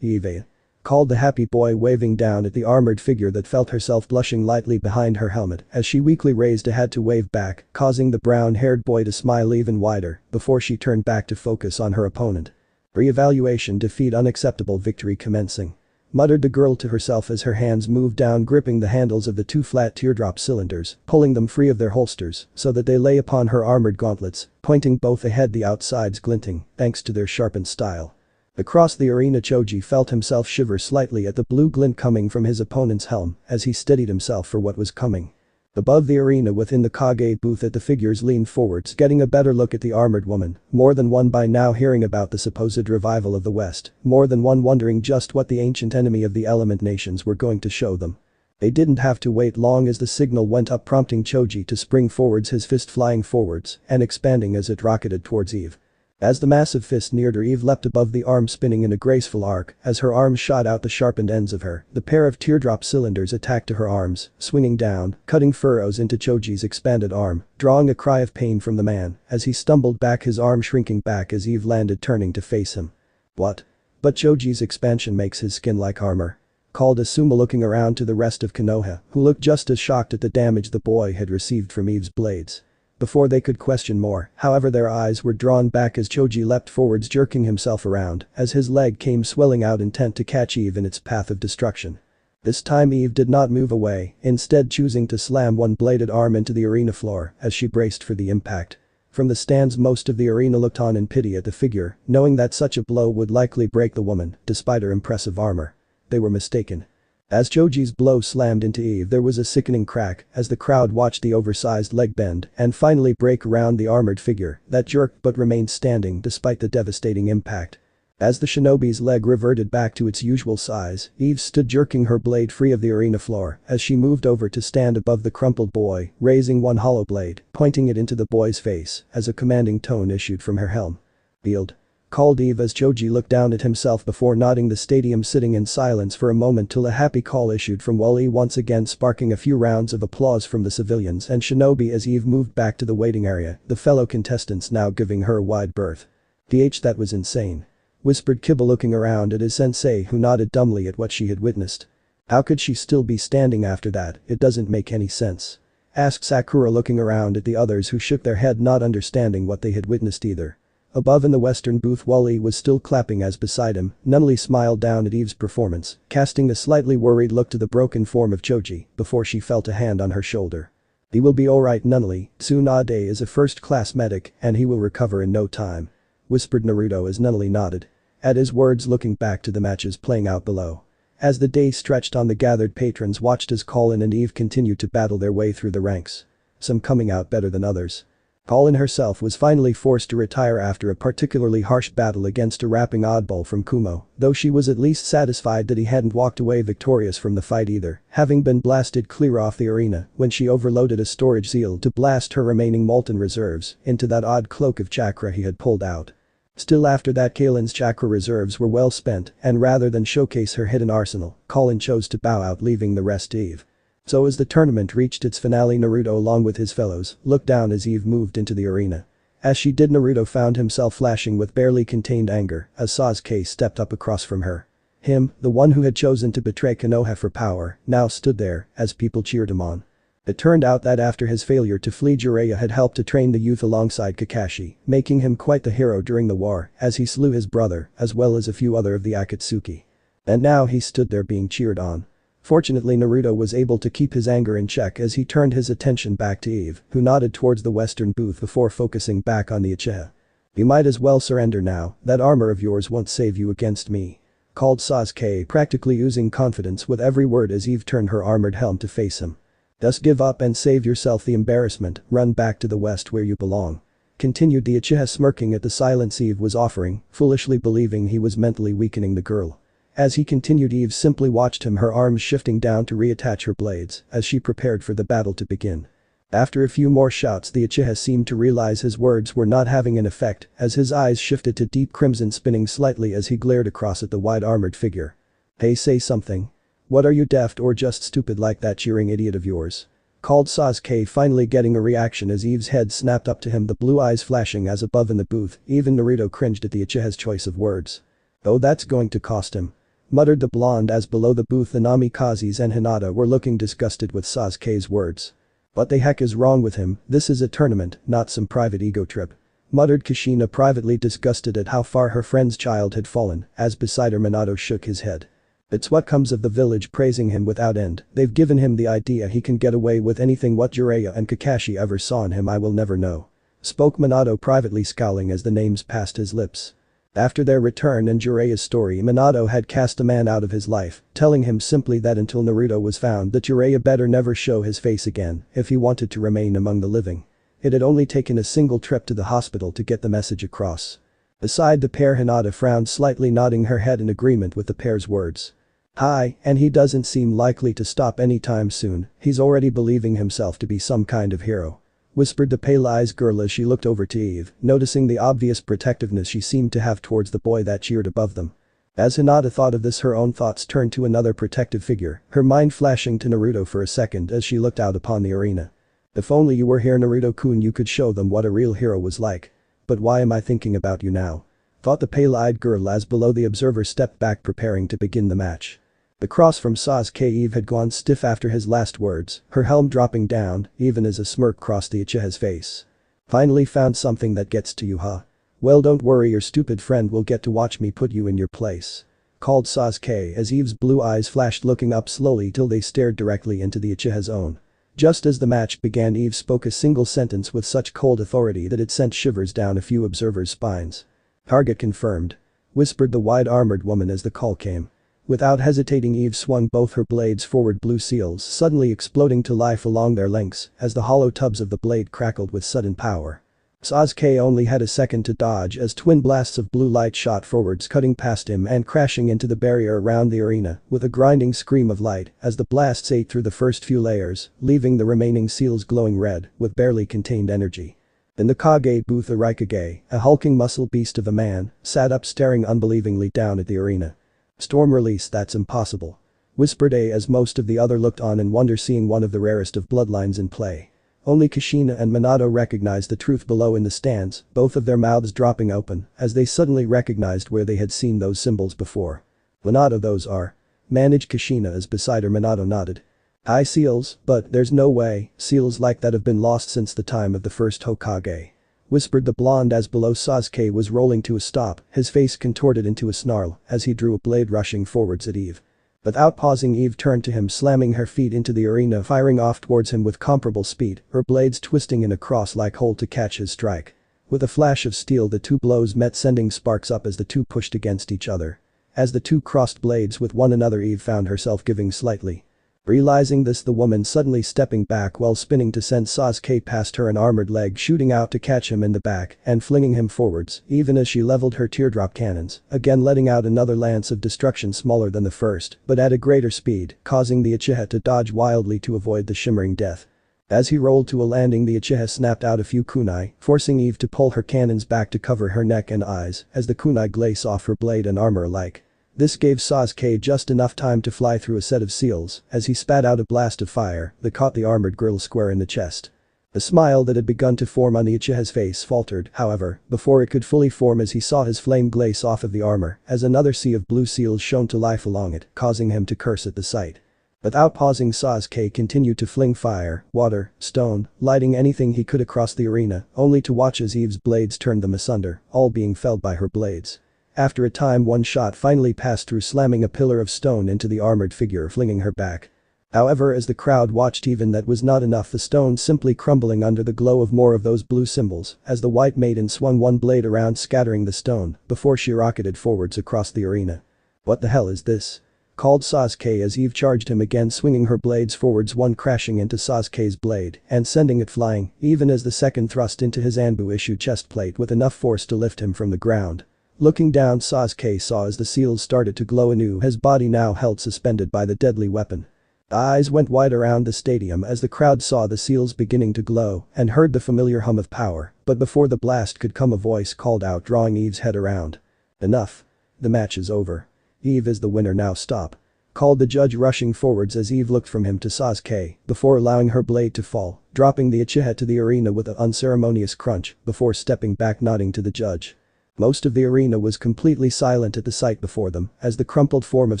"Eve," called the happy boy, waving down at the armored figure that felt herself blushing lightly behind her helmet as she weakly raised a hand to wave back, causing the brown-haired boy to smile even wider before she turned back to focus on her opponent. Re-evaluation, defeat unacceptable, victory commencing. muttered the girl to herself as her hands moved down gripping the handles of the two flat teardrop cylinders, pulling them free of their holsters so that they lay upon her armored gauntlets, pointing both ahead, the outsides glinting thanks to their sharpened style. Across the arena, Choji felt himself shiver slightly at the blue glint coming from his opponent's helm as he steadied himself for what was coming. Above the arena within the Kage booth, the figures leaned forwards, getting a better look at the armored woman, more than one by now hearing about the supposed revival of the West, more than one wondering just what the ancient enemy of the element nations were going to show them. They didn't have to wait long as the signal went up, prompting Choji to spring forwards, his fist flying forwards and expanding as it rocketed towards Eve. As the massive fist neared her, Eve leapt above the arm, spinning in a graceful arc as her arms shot out the sharpened ends of her. The pair of teardrop cylinders attacked to her arms, swinging down, cutting furrows into Choji's expanded arm, drawing a cry of pain from the man as he stumbled back, his arm shrinking back as Eve landed, turning to face him. What? But Choji's expansion makes his skin like armor, called Asuma, looking around to the rest of Konoha, who looked just as shocked at the damage the boy had received from Eve's blades. Before they could question more, however, their eyes were drawn back as Choji leapt forwards, jerking himself around as his leg came swelling out, intent to catch Eve in its path of destruction. This time Eve did not move away, instead choosing to slam one bladed arm into the arena floor as she braced for the impact. From the stands, most of the arena looked on in pity at the figure, knowing that such a blow would likely break the woman despite her impressive armor. They were mistaken. As Choji's blow slammed into Eve, there was a sickening crack as the crowd watched the oversized leg bend and finally break around the armored figure that jerked but remained standing despite the devastating impact. As the shinobi's leg reverted back to its usual size, Eve stood jerking her blade free of the arena floor as she moved over to stand above the crumpled boy, raising one hollow blade, pointing it into the boy's face as a commanding tone issued from her helm. "Yield," called Eve as Choji looked down at himself before nodding, the stadium sitting in silence for a moment till a happy call issued from Wally, once again sparking a few rounds of applause from the civilians and shinobi as Eve moved back to the waiting area, the fellow contestants now giving her a wide berth. That was insane," whispered Kiba, looking around at his sensei, who nodded dumbly at what she had witnessed. "How could she still be standing after that? It doesn't make any sense," asked Sakura, looking around at the others who shook their head, not understanding what they had witnessed either. Above in the western booth, Wally was still clapping as beside him, Nunnally smiled down at Eve's performance, casting a slightly worried look to the broken form of Choji before she felt a hand on her shoulder. "He will be alright, Nunnally. Tsunade is a first-class medic and he will recover in no time," whispered Naruto as Nunnally nodded. At his words, looking back to the matches playing out below. As the day stretched on, the gathered patrons watched as Colin and Eve continued to battle their way through the ranks. Some coming out better than others. Colin herself was finally forced to retire after a particularly harsh battle against a rapping oddball from Kumo, though she was at least satisfied that he hadn't walked away victorious from the fight either, having been blasted clear off the arena when she overloaded a storage seal to blast her remaining molten reserves into that odd cloak of chakra he had pulled out. Still, after that, Kalen's chakra reserves were well spent, and rather than showcase her hidden arsenal, Colin chose to bow out, leaving the rest to Eve. So as the tournament reached its finale, Naruto along with his fellows looked down as Eve moved into the arena. As she did, Naruto found himself flashing with barely contained anger as Sasuke stepped up across from her. Him, the one who had chosen to betray Konoha for power, now stood there as people cheered him on. It turned out that after his failure to flee, Jiraiya had helped to train the youth alongside Kakashi, making him quite the hero during the war as he slew his brother as well as a few other of the Akatsuki. And now he stood there being cheered on. Fortunately, Naruto was able to keep his anger in check as he turned his attention back to Eve, who nodded towards the western booth before focusing back on the Uchiha. "You might as well surrender now, that armor of yours won't save you against me," called Sasuke, practically oozing confidence with every word as Eve turned her armored helm to face him. "Thus give up and save yourself the embarrassment, run back to the west where you belong," continued the Uchiha, smirking at the silence Eve was offering, foolishly believing he was mentally weakening the girl. As he continued, Eve simply watched him, her arms shifting down to reattach her blades as she prepared for the battle to begin. After a few more shouts, the Uchiha seemed to realize his words were not having an effect as his eyes shifted to deep crimson, spinning slightly as he glared across at the wide armored figure. "Hey, say something. What, are you deaf or just stupid like that cheering idiot of yours?" called Sasuke, finally getting a reaction as Eve's head snapped up to him, the blue eyes flashing as above in the booth. Even Naruto cringed at the Uchiha's choice of words. "Oh, that's going to cost him," muttered the blonde as below the booth the Namikazes and Hinata were looking disgusted with Sasuke's words. "What the heck is wrong with him? This is a tournament, not some private ego trip," muttered Kushina, privately disgusted at how far her friend's child had fallen as beside her Minato shook his head. It's what comes of the village praising him without end. They've given him the idea he can get away with anything. What Jiraiya and Kakashi ever saw in him I will never know. Spoke Minato, privately scowling as the names passed his lips. After their return in Jiraiya's story, Minato had cast a man out of his life, telling him simply that until Naruto was found that Jiraiya better never show his face again if he wanted to remain among the living. It had only taken a single trip to the hospital to get the message across. Beside the pair, Hinata frowned slightly, nodding her head in agreement with the pair's words. Hi, and he doesn't seem likely to stop anytime soon. He's already believing himself to be some kind of hero. Whispered the pale-eyed girl as she looked over to Eve, noticing the obvious protectiveness she seemed to have towards the boy that cheered above them. As Hinata thought of this, her own thoughts turned to another protective figure, her mind flashing to Naruto for a second as she looked out upon the arena. If only you were here, Naruto-kun, you could show them what a real hero was like. But why am I thinking about you now? Thought the pale-eyed girl as below the observer stepped back, preparing to begin the match. Across from Sasuke, Eve had gone stiff after his last words, her helm dropping down, even as a smirk crossed the Uchiha's face. Finally found something that gets to you, huh? Well, don't worry, your stupid friend will get to watch me put you in your place. Called Sasuke as Eve's blue eyes flashed, looking up slowly till they stared directly into the Uchiha's own. Just as the match began, Eve spoke a single sentence with such cold authority that it sent shivers down a few observers' spines. Target confirmed. Whispered the wide-armored woman as the call came. Without hesitating, Eve swung both her blades forward, blue seals suddenly exploding to life along their lengths as the hollow tubs of the blade crackled with sudden power. Sasuke only had a second to dodge as twin blasts of blue light shot forwards, cutting past him and crashing into the barrier around the arena with a grinding scream of light as the blasts ate through the first few layers, leaving the remaining seals glowing red with barely contained energy. In the Kage booth, Kage, a hulking muscle beast of a man, sat up staring unbelievingly down at the arena. Storm release, that's impossible. Whispered as most of the other looked on in wonder, seeing one of the rarest of bloodlines in play. Only Kushina and Minato recognized the truth below in the stands, both of their mouths dropping open as they suddenly recognized where they had seen those symbols before. Minato, those are. Managed Kushina as beside her. Minato nodded. Eye seals, but there's no way, seals like that have been lost since the time of the first Hokage. Whispered the blonde as below Sasuke was rolling to a stop, his face contorted into a snarl as he drew a blade, rushing forwards at Eve. Without pausing, Eve turned to him, slamming her feet into the arena, firing off towards him with comparable speed, her blades twisting in a cross-like hole to catch his strike. With a flash of steel, the two blows met, sending sparks up as the two pushed against each other. As the two crossed blades with one another, Eve found herself giving slightly. Realizing this, the woman suddenly stepping back while spinning to send Sasuke past her, an armored leg shooting out to catch him in the back and flinging him forwards, even as she leveled her teardrop cannons, again letting out another lance of destruction smaller than the first, but at a greater speed, causing the Uchiha to dodge wildly to avoid the shimmering death. As he rolled to a landing, the Uchiha snapped out a few kunai, forcing Eve to pull her cannons back to cover her neck and eyes as the kunai glaze off her blade and armor alike. This gave Sasuke just enough time to fly through a set of seals as he spat out a blast of fire that caught the armored girl square in the chest. The smile that had begun to form on the Uchiha's face faltered, however, before it could fully form as he saw his flame glaze off of the armor as another sea of blue seals shone to life along it, causing him to curse at the sight. Without pausing, Sasuke continued to fling fire, water, stone, lighting anything he could across the arena, only to watch as Eve's blades turned them asunder, all being felled by her blades. After a time, one shot finally passed through, slamming a pillar of stone into the armored figure, flinging her back. However, as the crowd watched, even that was not enough, the stone simply crumbling under the glow of more of those blue symbols as the white maiden swung one blade around, scattering the stone before she rocketed forwards across the arena. What the hell is this? Called Sasuke as Eve charged him again, swinging her blades forwards, one crashing into Sasuke's blade and sending it flying, even as the second thrust into his Anbu issue chest plate with enough force to lift him from the ground. Looking down, Sasuke saw as the seals started to glow anew, his body now held suspended by the deadly weapon. Eyes went wide around the stadium as the crowd saw the seals beginning to glow and heard the familiar hum of power, but before the blast could come, a voice called out, drawing Eve's head around. Enough. The match is over. Eve is the winner now, stop. Called the judge, rushing forwards as Eve looked from him to Sasuke before allowing her blade to fall, dropping the Uchiha to the arena with an unceremonious crunch before stepping back, nodding to the judge. Most of the arena was completely silent at the sight before them as the crumpled form of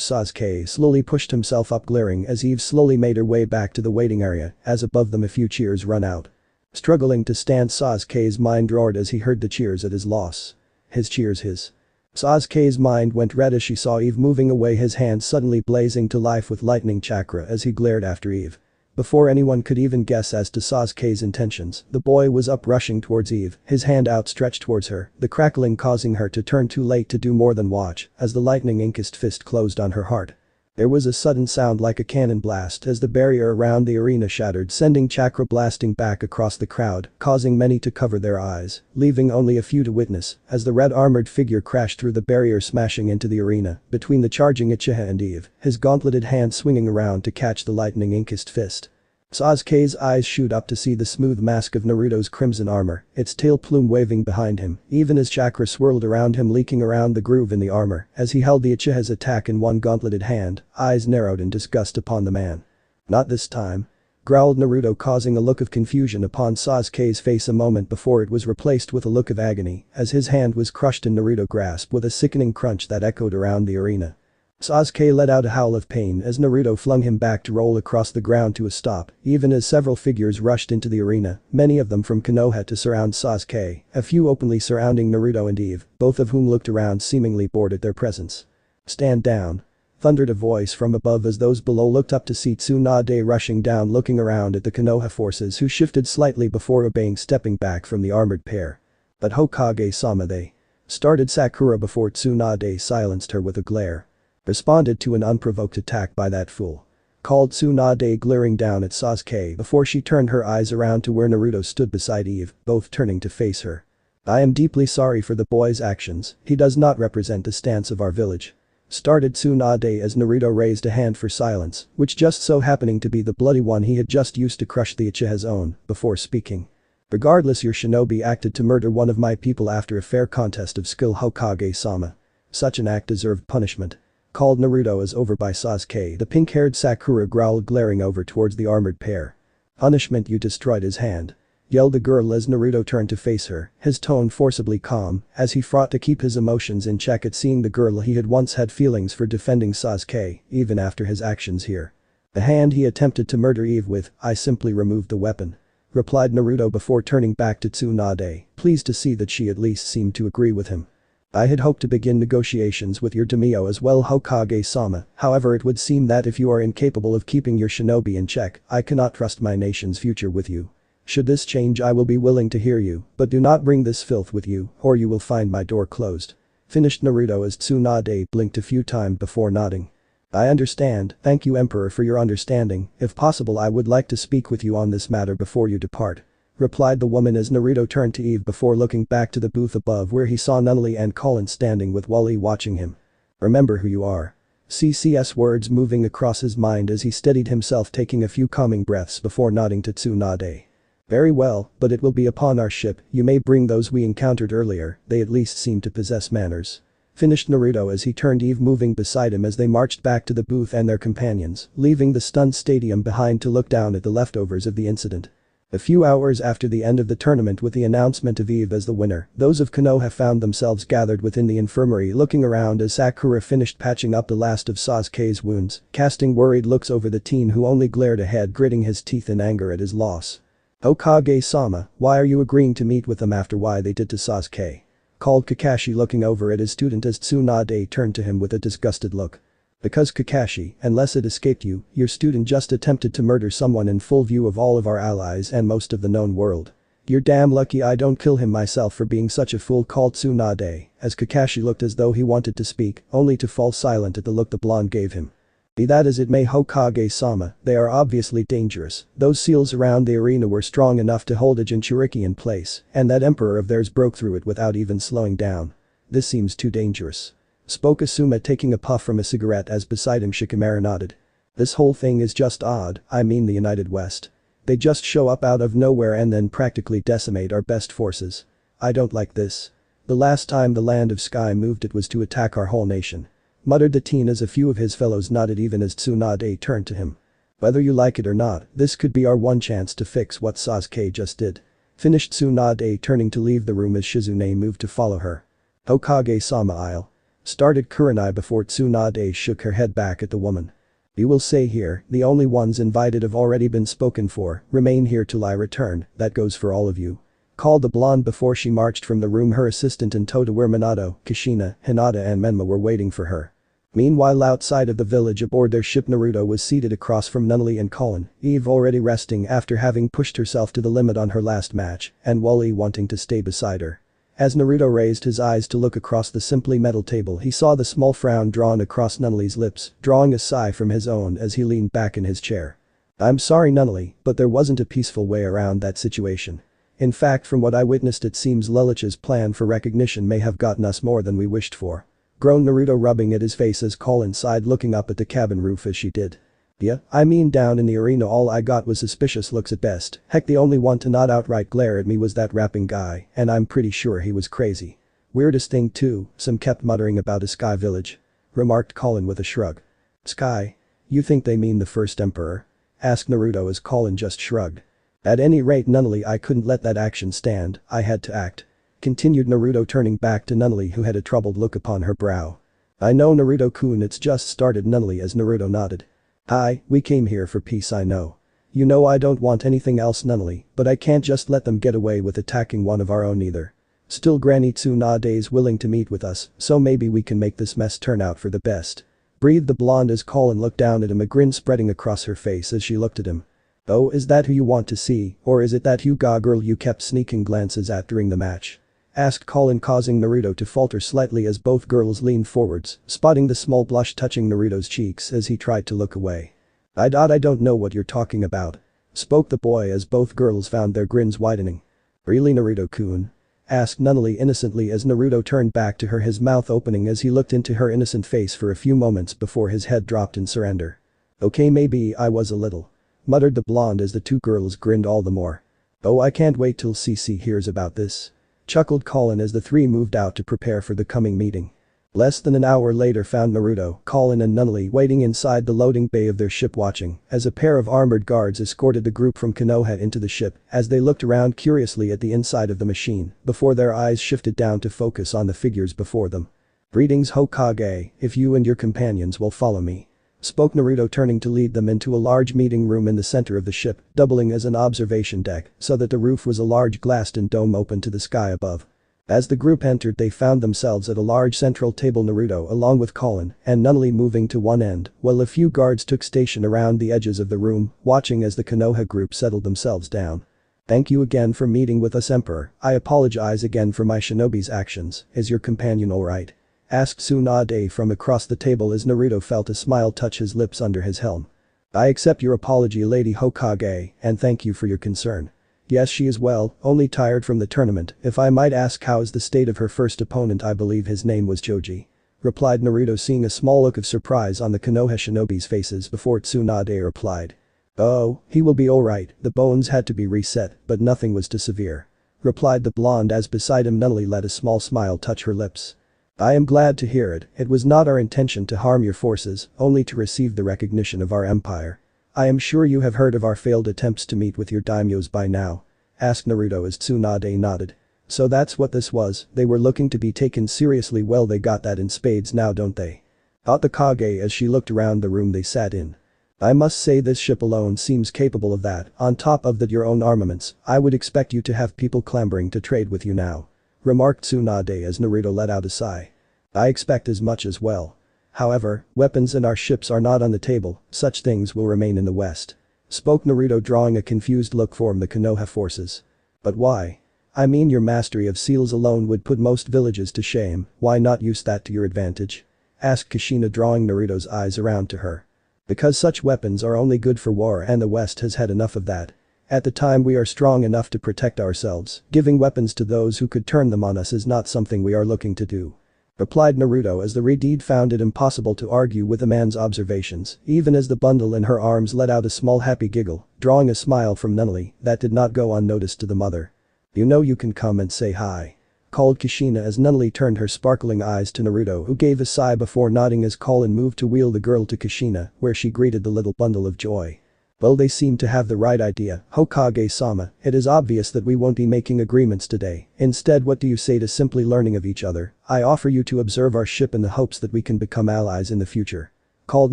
Sasuke slowly pushed himself up, glaring as Eve slowly made her way back to the waiting area as above them a few cheers run out. Struggling to stand, Sasuke's mind roared as he heard the cheers at his loss. His cheers, his. Sasuke's mind went red as she saw Eve moving away, his hand suddenly blazing to life with lightning chakra as he glared after Eve. Before anyone could even guess as to Sasuke's intentions, the boy was up rushing towards Eve, his hand outstretched towards her, the crackling causing her to turn too late to do more than watch as the lightning-encased fist closed on her heart. There was a sudden sound like a cannon blast as the barrier around the arena shattered, sending chakra blasting back across the crowd, causing many to cover their eyes, leaving only a few to witness as the red armored figure crashed through the barrier, smashing into the arena between the charging Uchiha and Eve, his gauntleted hand swinging around to catch the lightning-encased fist. Sasuke's eyes shoot up to see the smooth mask of Naruto's crimson armor, its tail plume waving behind him, even as chakra swirled around him, leaking around the groove in the armor as he held the Uchiha's attack in one gauntleted hand, eyes narrowed in disgust upon the man. "Not this time," growled Naruto, causing a look of confusion upon Sasuke's face a moment before it was replaced with a look of agony as his hand was crushed in Naruto's grasp with a sickening crunch that echoed around the arena. Sasuke let out a howl of pain as Naruto flung him back to roll across the ground to a stop, even as several figures rushed into the arena, many of them from Konoha to surround Sasuke, a few openly surrounding Naruto and Eve, both of whom looked around seemingly bored at their presence. "Stand down," thundered a voice from above as those below looked up to see Tsunade rushing down, looking around at the Konoha forces, who shifted slightly before obeying, stepping back from the armored pair. "But Hokage-sama," they started Sakura before Tsunade silenced her with a glare. "Responded to an unprovoked attack by that fool," called Tsunade, glaring down at Sasuke before she turned her eyes around to where Naruto stood beside Eve, both turning to face her. "I am deeply sorry for the boy's actions, he does not represent the stance of our village," started Tsunade as Naruto raised a hand for silence, which just so happening to be the bloody one he had just used to crush the Uchiha's own, before speaking. "Regardless, your shinobi acted to murder one of my people after a fair contest of skill, Hokage-sama. Such an act deserved punishment," called Naruto as over by Sasuke. The pink-haired Sakura growled, glaring over towards the armored pair. "Punishment? You destroyed his hand," yelled the girl as Naruto turned to face her, his tone forcibly calm as he fought to keep his emotions in check at seeing the girl he had once had feelings for defending Sasuke, even after his actions here. "The hand he attempted to murder Eve with, I simply removed the weapon," replied Naruto before turning back to Tsunade, pleased to see that she at least seemed to agree with him. "I had hoped to begin negotiations with your daimyo as well, Hokage-sama, however it would seem that if you are incapable of keeping your shinobi in check, I cannot trust my nation's future with you. Should this change, I will be willing to hear you, but do not bring this filth with you, or you will find my door closed," finished Naruto as Tsunade blinked a few times before nodding. "I understand, thank you Emperor for your understanding, if possible I would like to speak with you on this matter before you depart," replied the woman as Naruto turned to Eve before looking back to the booth above where he saw Nunnally and Colin standing with Wally watching him. "Remember who you are." CC's words moving across his mind as he steadied himself, taking a few calming breaths before nodding to Tsunade. "Very well, but it will be upon our ship, you may bring those we encountered earlier, they at least seem to possess manners," finished Naruto as he turned Eve, moving beside him as they marched back to the booth and their companions, leaving the stunned stadium behind to look down at the leftovers of the incident. A few hours after the end of the tournament, with the announcement of Eve as the winner, those of Konoha found themselves gathered within the infirmary, looking around as Sakura finished patching up the last of Sasuke's wounds, casting worried looks over the teen who only glared ahead, gritting his teeth in anger at his loss. "Hokage-sama, why are you agreeing to meet with them after why they did to Sasuke?" called Kakashi, looking over at his student as Tsunade turned to him with a disgusted look. "Because Kakashi, unless it escaped you, your student just attempted to murder someone in full view of all of our allies and most of the known world. You're damn lucky I don't kill him myself for being such a fool," called Tsunade, as Kakashi looked as though he wanted to speak, only to fall silent at the look the blonde gave him. "Be that as it may, Hokage-sama, they are obviously dangerous. Those seals around the arena were strong enough to hold a Jinchuriki in place, and that emperor of theirs broke through it without even slowing down. This seems too dangerous," spoke Asuma, taking a puff from a cigarette as beside him Shikamaru nodded. "This whole thing is just odd, I mean the United West. They just show up out of nowhere and then practically decimate our best forces. I don't like this. The last time the Land of Sky moved it was to attack our whole nation," muttered the teen as a few of his fellows nodded even as Tsunade turned to him. "Whether you like it or not, this could be our one chance to fix what Sasuke just did," finished Tsunade, turning to leave the room as Shizune moved to follow her. "Hokage-sama, I'll," started Kurenai before Tsunade shook her head back at the woman. "You will stay here, the only ones invited have already been spoken for, remain here till I return, that goes for all of you," Called the blonde before she marched from the room. Her assistant and tow to where Minato, Kushina, Hinata and Menma were waiting for her. Meanwhile outside of the village aboard their ship Naruto was seated across from Nunnally and Colin, Eve already resting after having pushed herself to the limit on her last match, and Wally wanting to stay beside her. As Naruto raised his eyes to look across the simply metal table he saw the small frown drawn across Nunnally's lips, drawing a sigh from his own as he leaned back in his chair. I'm sorry Nunnally, but there wasn't a peaceful way around that situation. In fact from what I witnessed it seems Lelich's plan for recognition may have gotten us more than we wished for. Groaned Naruto rubbing at his face as Colin sighed looking up at the cabin roof as she did. Yeah, I mean down in the arena all I got was suspicious looks at best, heck the only one to not outright glare at me was that rapping guy, and I'm pretty sure he was crazy. Weirdest thing too, some kept muttering about a sky village. Remarked Colin with a shrug. Sky? You think they mean the first emperor? Asked Naruto as Colin just shrugged. At any rate Nunnally I couldn't let that action stand, I had to act. Continued Naruto turning back to Nunnally who had a troubled look upon her brow. I know Naruto-kun it's just started Nunnally as Naruto nodded. Hi, we came here for peace I know. You know I don't want anything else Nunnally, but I can't just let them get away with attacking one of our own either. Still Granny Tsunade's willing to meet with us, so maybe we can make this mess turn out for the best. Breathed the blonde as Colin looked down at him a grin spreading across her face as she looked at him. Oh is that who you want to see, or is it that Hyuga girl you kept sneaking glances at during the match? Asked Colin causing Naruto to falter slightly as both girls leaned forwards, spotting the small blush touching Naruto's cheeks as he tried to look away. I don't know what you're talking about. Spoke the boy as both girls found their grins widening. Really Naruto-kun? Asked Nunnally innocently as Naruto turned back to her his mouth opening as he looked into her innocent face for a few moments before his head dropped in surrender. Okay maybe I was a little. Muttered the blonde as the two girls grinned all the more. Oh I can't wait till CC hears about this. Chuckled Colin as the three moved out to prepare for the coming meeting. Less than an hour later found Naruto, Colin and Nunnally waiting inside the loading bay of their ship watching as a pair of armored guards escorted the group from Konoha into the ship as they looked around curiously at the inside of the machine before their eyes shifted down to focus on the figures before them. Greetings Hokage, if you and your companions will follow me. Spoke Naruto turning to lead them into a large meeting room in the center of the ship, doubling as an observation deck so that the roof was a large glassed-in dome open to the sky above. As the group entered they found themselves at a large central table Naruto along with Colin and Nunnally moving to one end while a few guards took station around the edges of the room, watching as the Konoha group settled themselves down. Thank you again for meeting with us Emperor, I apologize again for my shinobi's actions, is your companion alright? Asked Tsunade from across the table as Naruto felt a smile touch his lips under his helm. I accept your apology Lady Hokage and thank you for your concern. Yes she is well, only tired from the tournament, if I might ask how is the state of her first opponent I believe his name was Joji. Replied Naruto seeing a small look of surprise on the Konoha shinobi's faces before Tsunade replied. Oh, he will be alright, the bones had to be reset but nothing was too severe. Replied the blonde as beside him Nunnally let a small smile touch her lips. I am glad to hear it was not our intention to harm your forces, only to receive the recognition of our empire. I am sure you have heard of our failed attempts to meet with your daimyos by now. Asked Naruto as Tsunade nodded. So that's what this was, they were looking to be taken seriously well they got that in spades now don't they? Thought the Kage as she looked around the room they sat in. I must say this ship alone seems capable of that, on top of that your own armaments, I would expect you to have people clamoring to trade with you now. Remarked Tsunade as Naruto let out a sigh. I expect as much as well. However, weapons and our ships are not on the table, such things will remain in the West. Spoke Naruto drawing a confused look from the Konoha forces. But why? I mean your mastery of seals alone would put most villages to shame, why not use that to your advantage? Asked Kushina drawing Naruto's eyes around to her. Because such weapons are only good for war and the West has had enough of that. At the time we are strong enough to protect ourselves, giving weapons to those who could turn them on us is not something we are looking to do. Replied Naruto as the Redeed found it impossible to argue with the man's observations, even as the bundle in her arms let out a small happy giggle, drawing a smile from Nunnally that did not go unnoticed to the mother. You know you can come and say hi. Called Kushina as Nunnally turned her sparkling eyes to Naruto who gave a sigh before nodding as Colin moved to wheel the girl to Kushina where she greeted the little bundle of joy. Well they seem to have the right idea, Hokage-sama, it is obvious that we won't be making agreements today, instead what do you say to simply learning of each other, I offer you to observe our ship in the hopes that we can become allies in the future. Called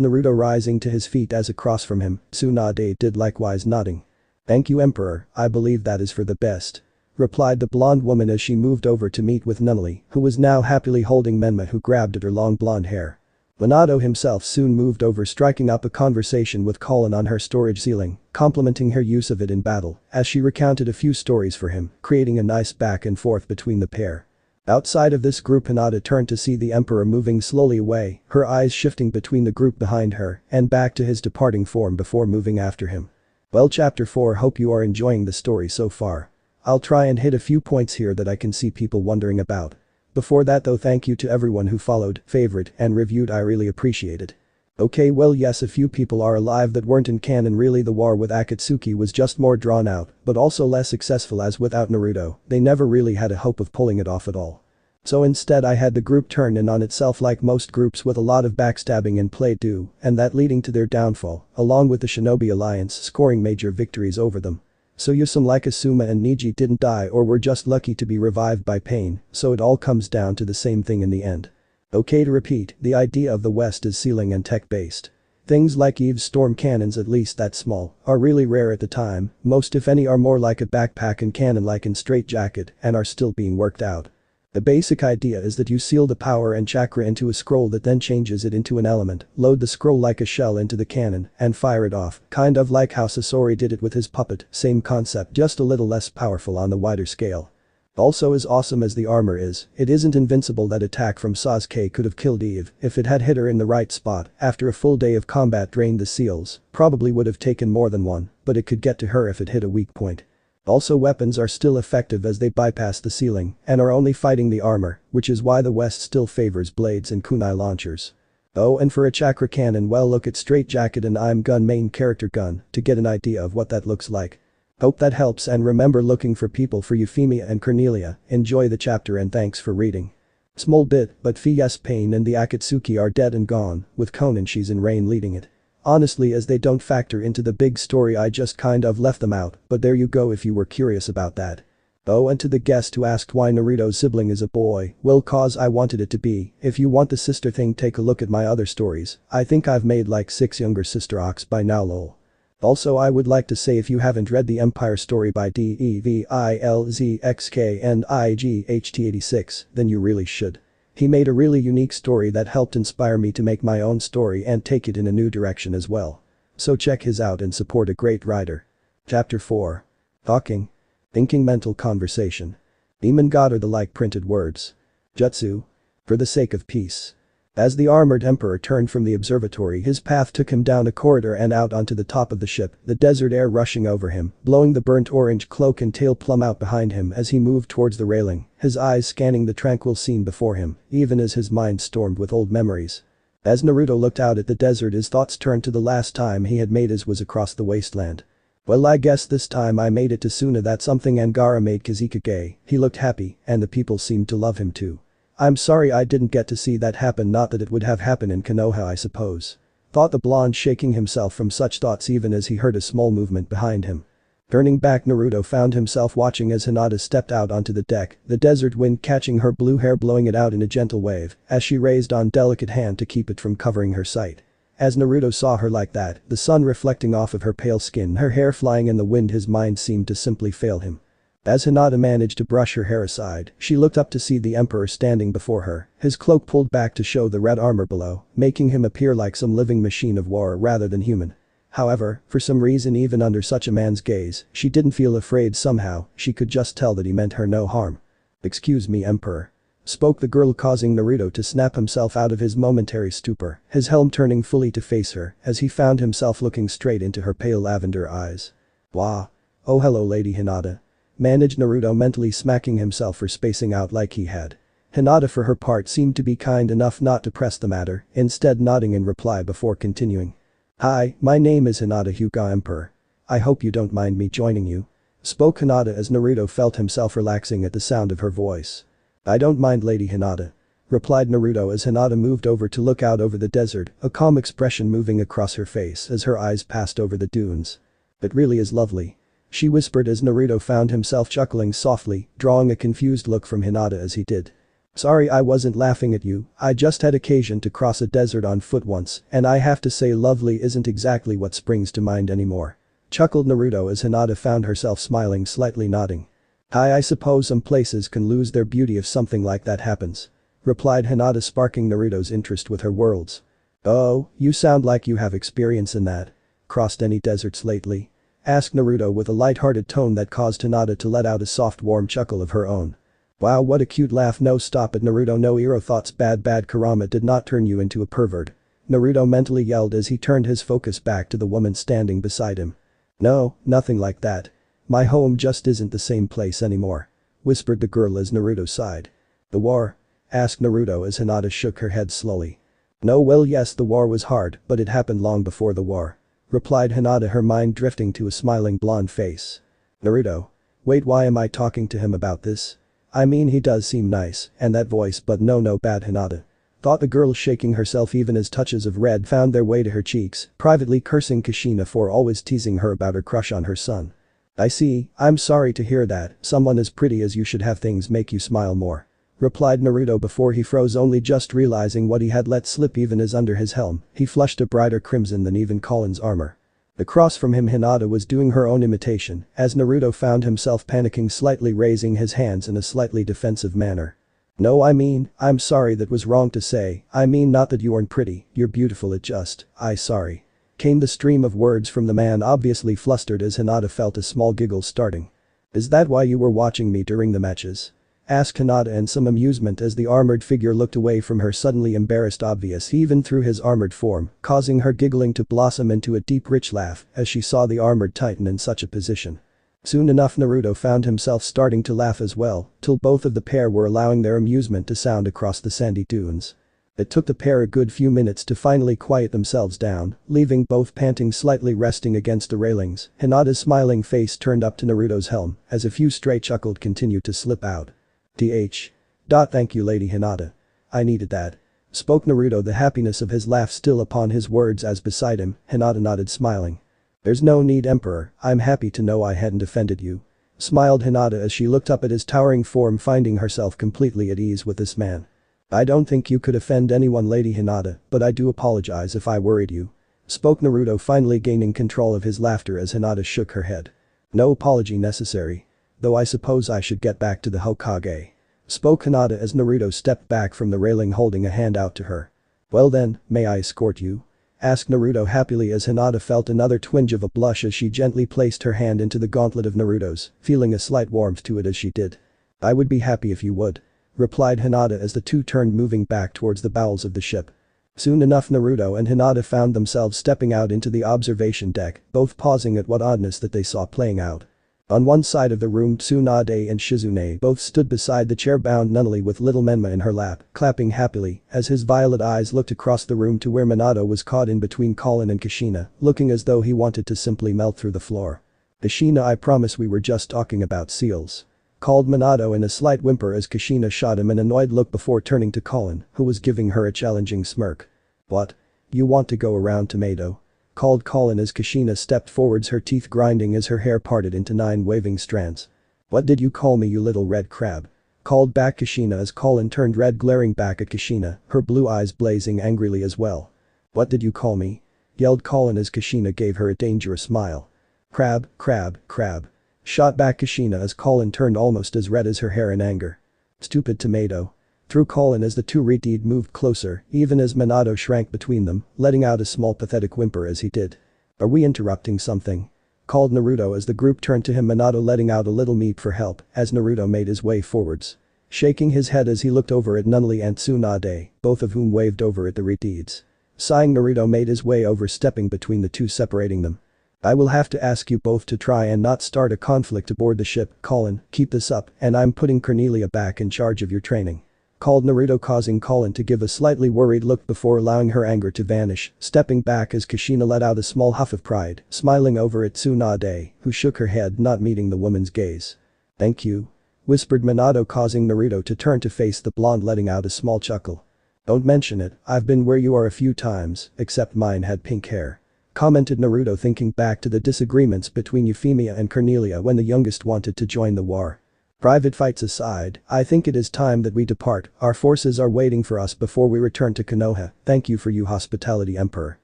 Naruto rising to his feet as across from him, Tsunade did likewise nodding. Thank you Emperor, I believe that is for the best. replied the blonde woman as she moved over to meet with Nunnally, who was now happily holding Menma, who grabbed at her long blonde hair. Minato himself soon moved over, striking up a conversation with Colin on her storage ceiling, complimenting her use of it in battle, as she recounted a few stories for him, creating a nice back and forth between the pair. Outside of this group, Hinata turned to see the Emperor moving slowly away, her eyes shifting between the group behind her and back to his departing form before moving after him. Well, chapter 4, hope you are enjoying the story so far. I'll try and hit a few points here that I can see people wondering about. Before that though, thank you to everyone who followed, favorite, and reviewed, I really appreciate it. Okay, well yes, a few people are alive that weren't in canon. Really, the war with Akatsuki was just more drawn out, but also less successful, as without Naruto, they never really had a hope of pulling it off at all. So instead I had the group turn in on itself like most groups, with a lot of backstabbing in play too, and that leading to their downfall, along with the Shinobi Alliance scoring major victories over them. So some like Asuma and Niji didn't die or were just lucky to be revived by pain, so it all comes down to the same thing in the end. Okay, to repeat, the idea of the West is ceiling and tech based. Things like Eve's storm cannons, at least that small, are really rare at the time. Most if any are more like a backpack and cannon like in Straight Jacket and are still being worked out. The basic idea is that you seal the power and chakra into a scroll that then changes it into an element, load the scroll like a shell into the cannon, and fire it off, kind of like how Sasori did it with his puppet, same concept, just a little less powerful on the wider scale. Also, as awesome as the armor is, it isn't invincible. That attack from Sasuke could have killed Eve if it had hit her in the right spot. After a full day of combat drained the seals, probably would have taken more than one, but it could get to her if it hit a weak point. Also, weapons are still effective as they bypass the ceiling and are only fighting the armor, which is why the West still favors blades and kunai launchers. Oh, and for a chakra cannon, well, look at Straight Jacket and I'm Gun main character gun to get an idea of what that looks like. Hope that helps, and remember looking for people for Euphemia and Cornelia. Enjoy the chapter and thanks for reading. Small bit, but F.S. Pain and the Akatsuki are dead and gone, with Konan, Shiz and Rain leading it. Honestly, as they don't factor into the big story, I just kind of left them out, but there you go if you were curious about that. Oh, and to the guest who asked why Naruto's sibling is a boy, well, cause I wanted it to be. If you want the sister thing, take a look at my other stories. I think I've made like 6 younger sister arcs by now, lol. Also, I would like to say, if you haven't read the Empire Story by DEVILZXKNIGHT86, then you really should. He made a really unique story that helped inspire me to make my own story and take it in a new direction as well. So check his out and support a great writer. Chapter 4. Talking. Thinking mental conversation. Demon God are the like printed words. Jutsu. For the sake of peace. As the armored emperor turned from the observatory, his path took him down a corridor and out onto the top of the ship, the desert air rushing over him, blowing the burnt orange cloak and tail plumb out behind him as he moved towards the railing, his eyes scanning the tranquil scene before him, even as his mind stormed with old memories. As Naruto looked out at the desert, his thoughts turned to the last time he had made his was across the wasteland. Well, I guess this time I made it to Sunna. That's something. Angara made Kage. He looked happy, and the people seemed to love him too. I'm sorry I didn't get to see that happen, not that it would have happened in Konoha, I suppose. Thought the blonde, shaking himself from such thoughts even as he heard a small movement behind him. Turning back, Naruto found himself watching as Hinata stepped out onto the deck, the desert wind catching her blue hair, blowing it out in a gentle wave as she raised on delicate hand to keep it from covering her sight. As Naruto saw her like that, the sun reflecting off of her pale skin, her hair flying in the wind, his mind seemed to simply fail him. As Hinata managed to brush her hair aside, she looked up to see the emperor standing before her, his cloak pulled back to show the red armor below, making him appear like some living machine of war rather than human. However, for some reason, even under such a man's gaze, she didn't feel afraid. Somehow, she could just tell that he meant her no harm. "Excuse me, Emperor," spoke the girl, causing Naruto to snap himself out of his momentary stupor, his helm turning fully to face her as he found himself looking straight into her pale lavender eyes. "Wah. Oh, hello, Lady Hinata," managed Naruto, mentally smacking himself for spacing out like he had. Hinata, for her part, seemed to be kind enough not to press the matter, instead nodding in reply before continuing. "Hi, my name is Hinata Hyuga, Emperor. I hope you don't mind me joining you," spoke Hinata as Naruto felt himself relaxing at the sound of her voice. "I don't mind, Lady Hinata," replied Naruto as Hinata moved over to look out over the desert, a calm expression moving across her face as her eyes passed over the dunes. "It really is lovely," she whispered as Naruto found himself chuckling softly, drawing a confused look from Hinata as he did. "Sorry, I wasn't laughing at you. I just had occasion to cross a desert on foot once, and I have to say lovely isn't exactly what springs to mind anymore," chuckled Naruto as Hinata found herself smiling, slightly nodding. I suppose some places can lose their beauty if something like that happens," replied Hinata, sparking Naruto's interest with her words. "Oh, you sound like you have experience in that. Crossed any deserts lately?" asked Naruto with a light-hearted tone that caused Hinata to let out a soft warm chuckle of her own. "Wow, what a cute laugh. No, stop it, Naruto, no iro thoughts, bad Kurama did not turn you into a pervert," Naruto mentally yelled as he turned his focus back to the woman standing beside him. "No, nothing like that. My home just isn't the same place anymore," whispered the girl as Naruto sighed. "The war?" asked Naruto as Hinata shook her head slowly. "No, well yes, the war was hard, but it happened long before the war," replied Hinata, her mind drifting to a smiling blonde face. "Naruto. Wait, why am I talking to him about this? I mean, he does seem nice, and that voice, but no bad Hinata," thought the girl, shaking herself even as touches of red found their way to her cheeks, privately cursing Kushina for always teasing her about her crush on her son. "I see, I'm sorry to hear that, someone as pretty as you should have things make you smile more," replied Naruto before he froze, only just realizing what he had let slip. Even as under his helm, he flushed a brighter crimson than even Colin's armor. Across from him, Hinata was doing her own imitation as Naruto found himself panicking, slightly raising his hands in a slightly defensive manner. "No, I mean, I'm sorry, that was wrong to say, I mean not that you aren't pretty, you're beautiful, it just, sorry," came the stream of words from the man, obviously flustered as Hinata felt a small giggle starting. "Is that why you were watching me during the matches?" asked Hinata in some amusement as the armored figure looked away from her, suddenly embarrassed obvious even through his armored form, causing her giggling to blossom into a deep rich laugh as she saw the armored titan in such a position. Soon enough Naruto found himself starting to laugh as well, till both of the pair were allowing their amusement to sound across the sandy dunes. It took the pair a good few minutes to finally quiet themselves down, leaving both panting, slightly resting against the railings. Hinata's smiling face turned up to Naruto's helm as a few stray chuckles continued to slip out. Thank you, Lady Hinata. I needed that," spoke Naruto, the happiness of his laugh still upon his words as beside him, Hinata nodded, smiling. "There's no need, Emperor, I'm happy to know I hadn't offended you," smiled Hinata as she looked up at his towering form, finding herself completely at ease with this man. "I don't think you could offend anyone, Lady Hinata, but I do apologize if I worried you," spoke Naruto, finally gaining control of his laughter as Hinata shook her head. "No apology necessary. Though I suppose I should get back to the Hokage," spoke Hinata as Naruto stepped back from the railing, holding a hand out to her. "Well then, may I escort you?" asked Naruto happily as Hinata felt another twinge of a blush as she gently placed her hand into the gauntlet of Naruto's, feeling a slight warmth to it as she did. "I would be happy if you would," replied Hinata as the two turned, moving back towards the bowels of the ship. Soon enough Naruto and Hinata found themselves stepping out into the observation deck, both pausing at what oddness that they saw playing out. On one side of the room, Tsunade and Shizune both stood beside the chair-bound Nunnally with little Menma in her lap, clapping happily as his violet eyes looked across the room to where Minato was caught in between Colin and Kushina, looking as though he wanted to simply melt through the floor. "Kushina, I promise we were just talking about seals," called Minato in a slight whimper as Kushina shot him an annoyed look before turning to Colin, who was giving her a challenging smirk. "What? You want to go around tomato?" called Colin as Kushina stepped forwards, her teeth grinding as her hair parted into 9 waving strands. "What did you call me, you little red crab?" called back Kushina as Colin turned red, glaring back at Kushina, her blue eyes blazing angrily as well. "What did you call me?" yelled Colin as Kushina gave her a dangerous smile. "Crab, crab, crab," shot back Kushina as Colin turned almost as red as her hair in anger. "Stupid tomato," threw Colin as the two indeed moved closer, even as Minato shrank between them, letting out a small pathetic whimper as he did. "Are we interrupting something?" called Naruto as the group turned to him, Minato letting out a little meep for help as Naruto made his way forwards. Shaking his head as he looked over at Nunnally and Tsunade, both of whom waved over at the redeeds. Sighing, Naruto made his way over, stepping between the two, separating them. "I will have to ask you both to try and not start a conflict aboard the ship, Colin, keep this up and I'm putting Cornelia back in charge of your training," called Naruto, causing Colin to give a slightly worried look before allowing her anger to vanish, stepping back as Kushina let out a small huff of pride, smiling over at Tsunade, who shook her head, not meeting the woman's gaze. "Thank you," whispered Minato, causing Naruto to turn to face the blonde, letting out a small chuckle. "Don't mention it, I've been where you are a few times, except mine had pink hair," commented Naruto, thinking back to the disagreements between Euphemia and Cornelia when the youngest wanted to join the war. "Private fights aside, I think it is time that we depart, our forces are waiting for us before we return to Konoha. Thank you for your hospitality, Emperor,"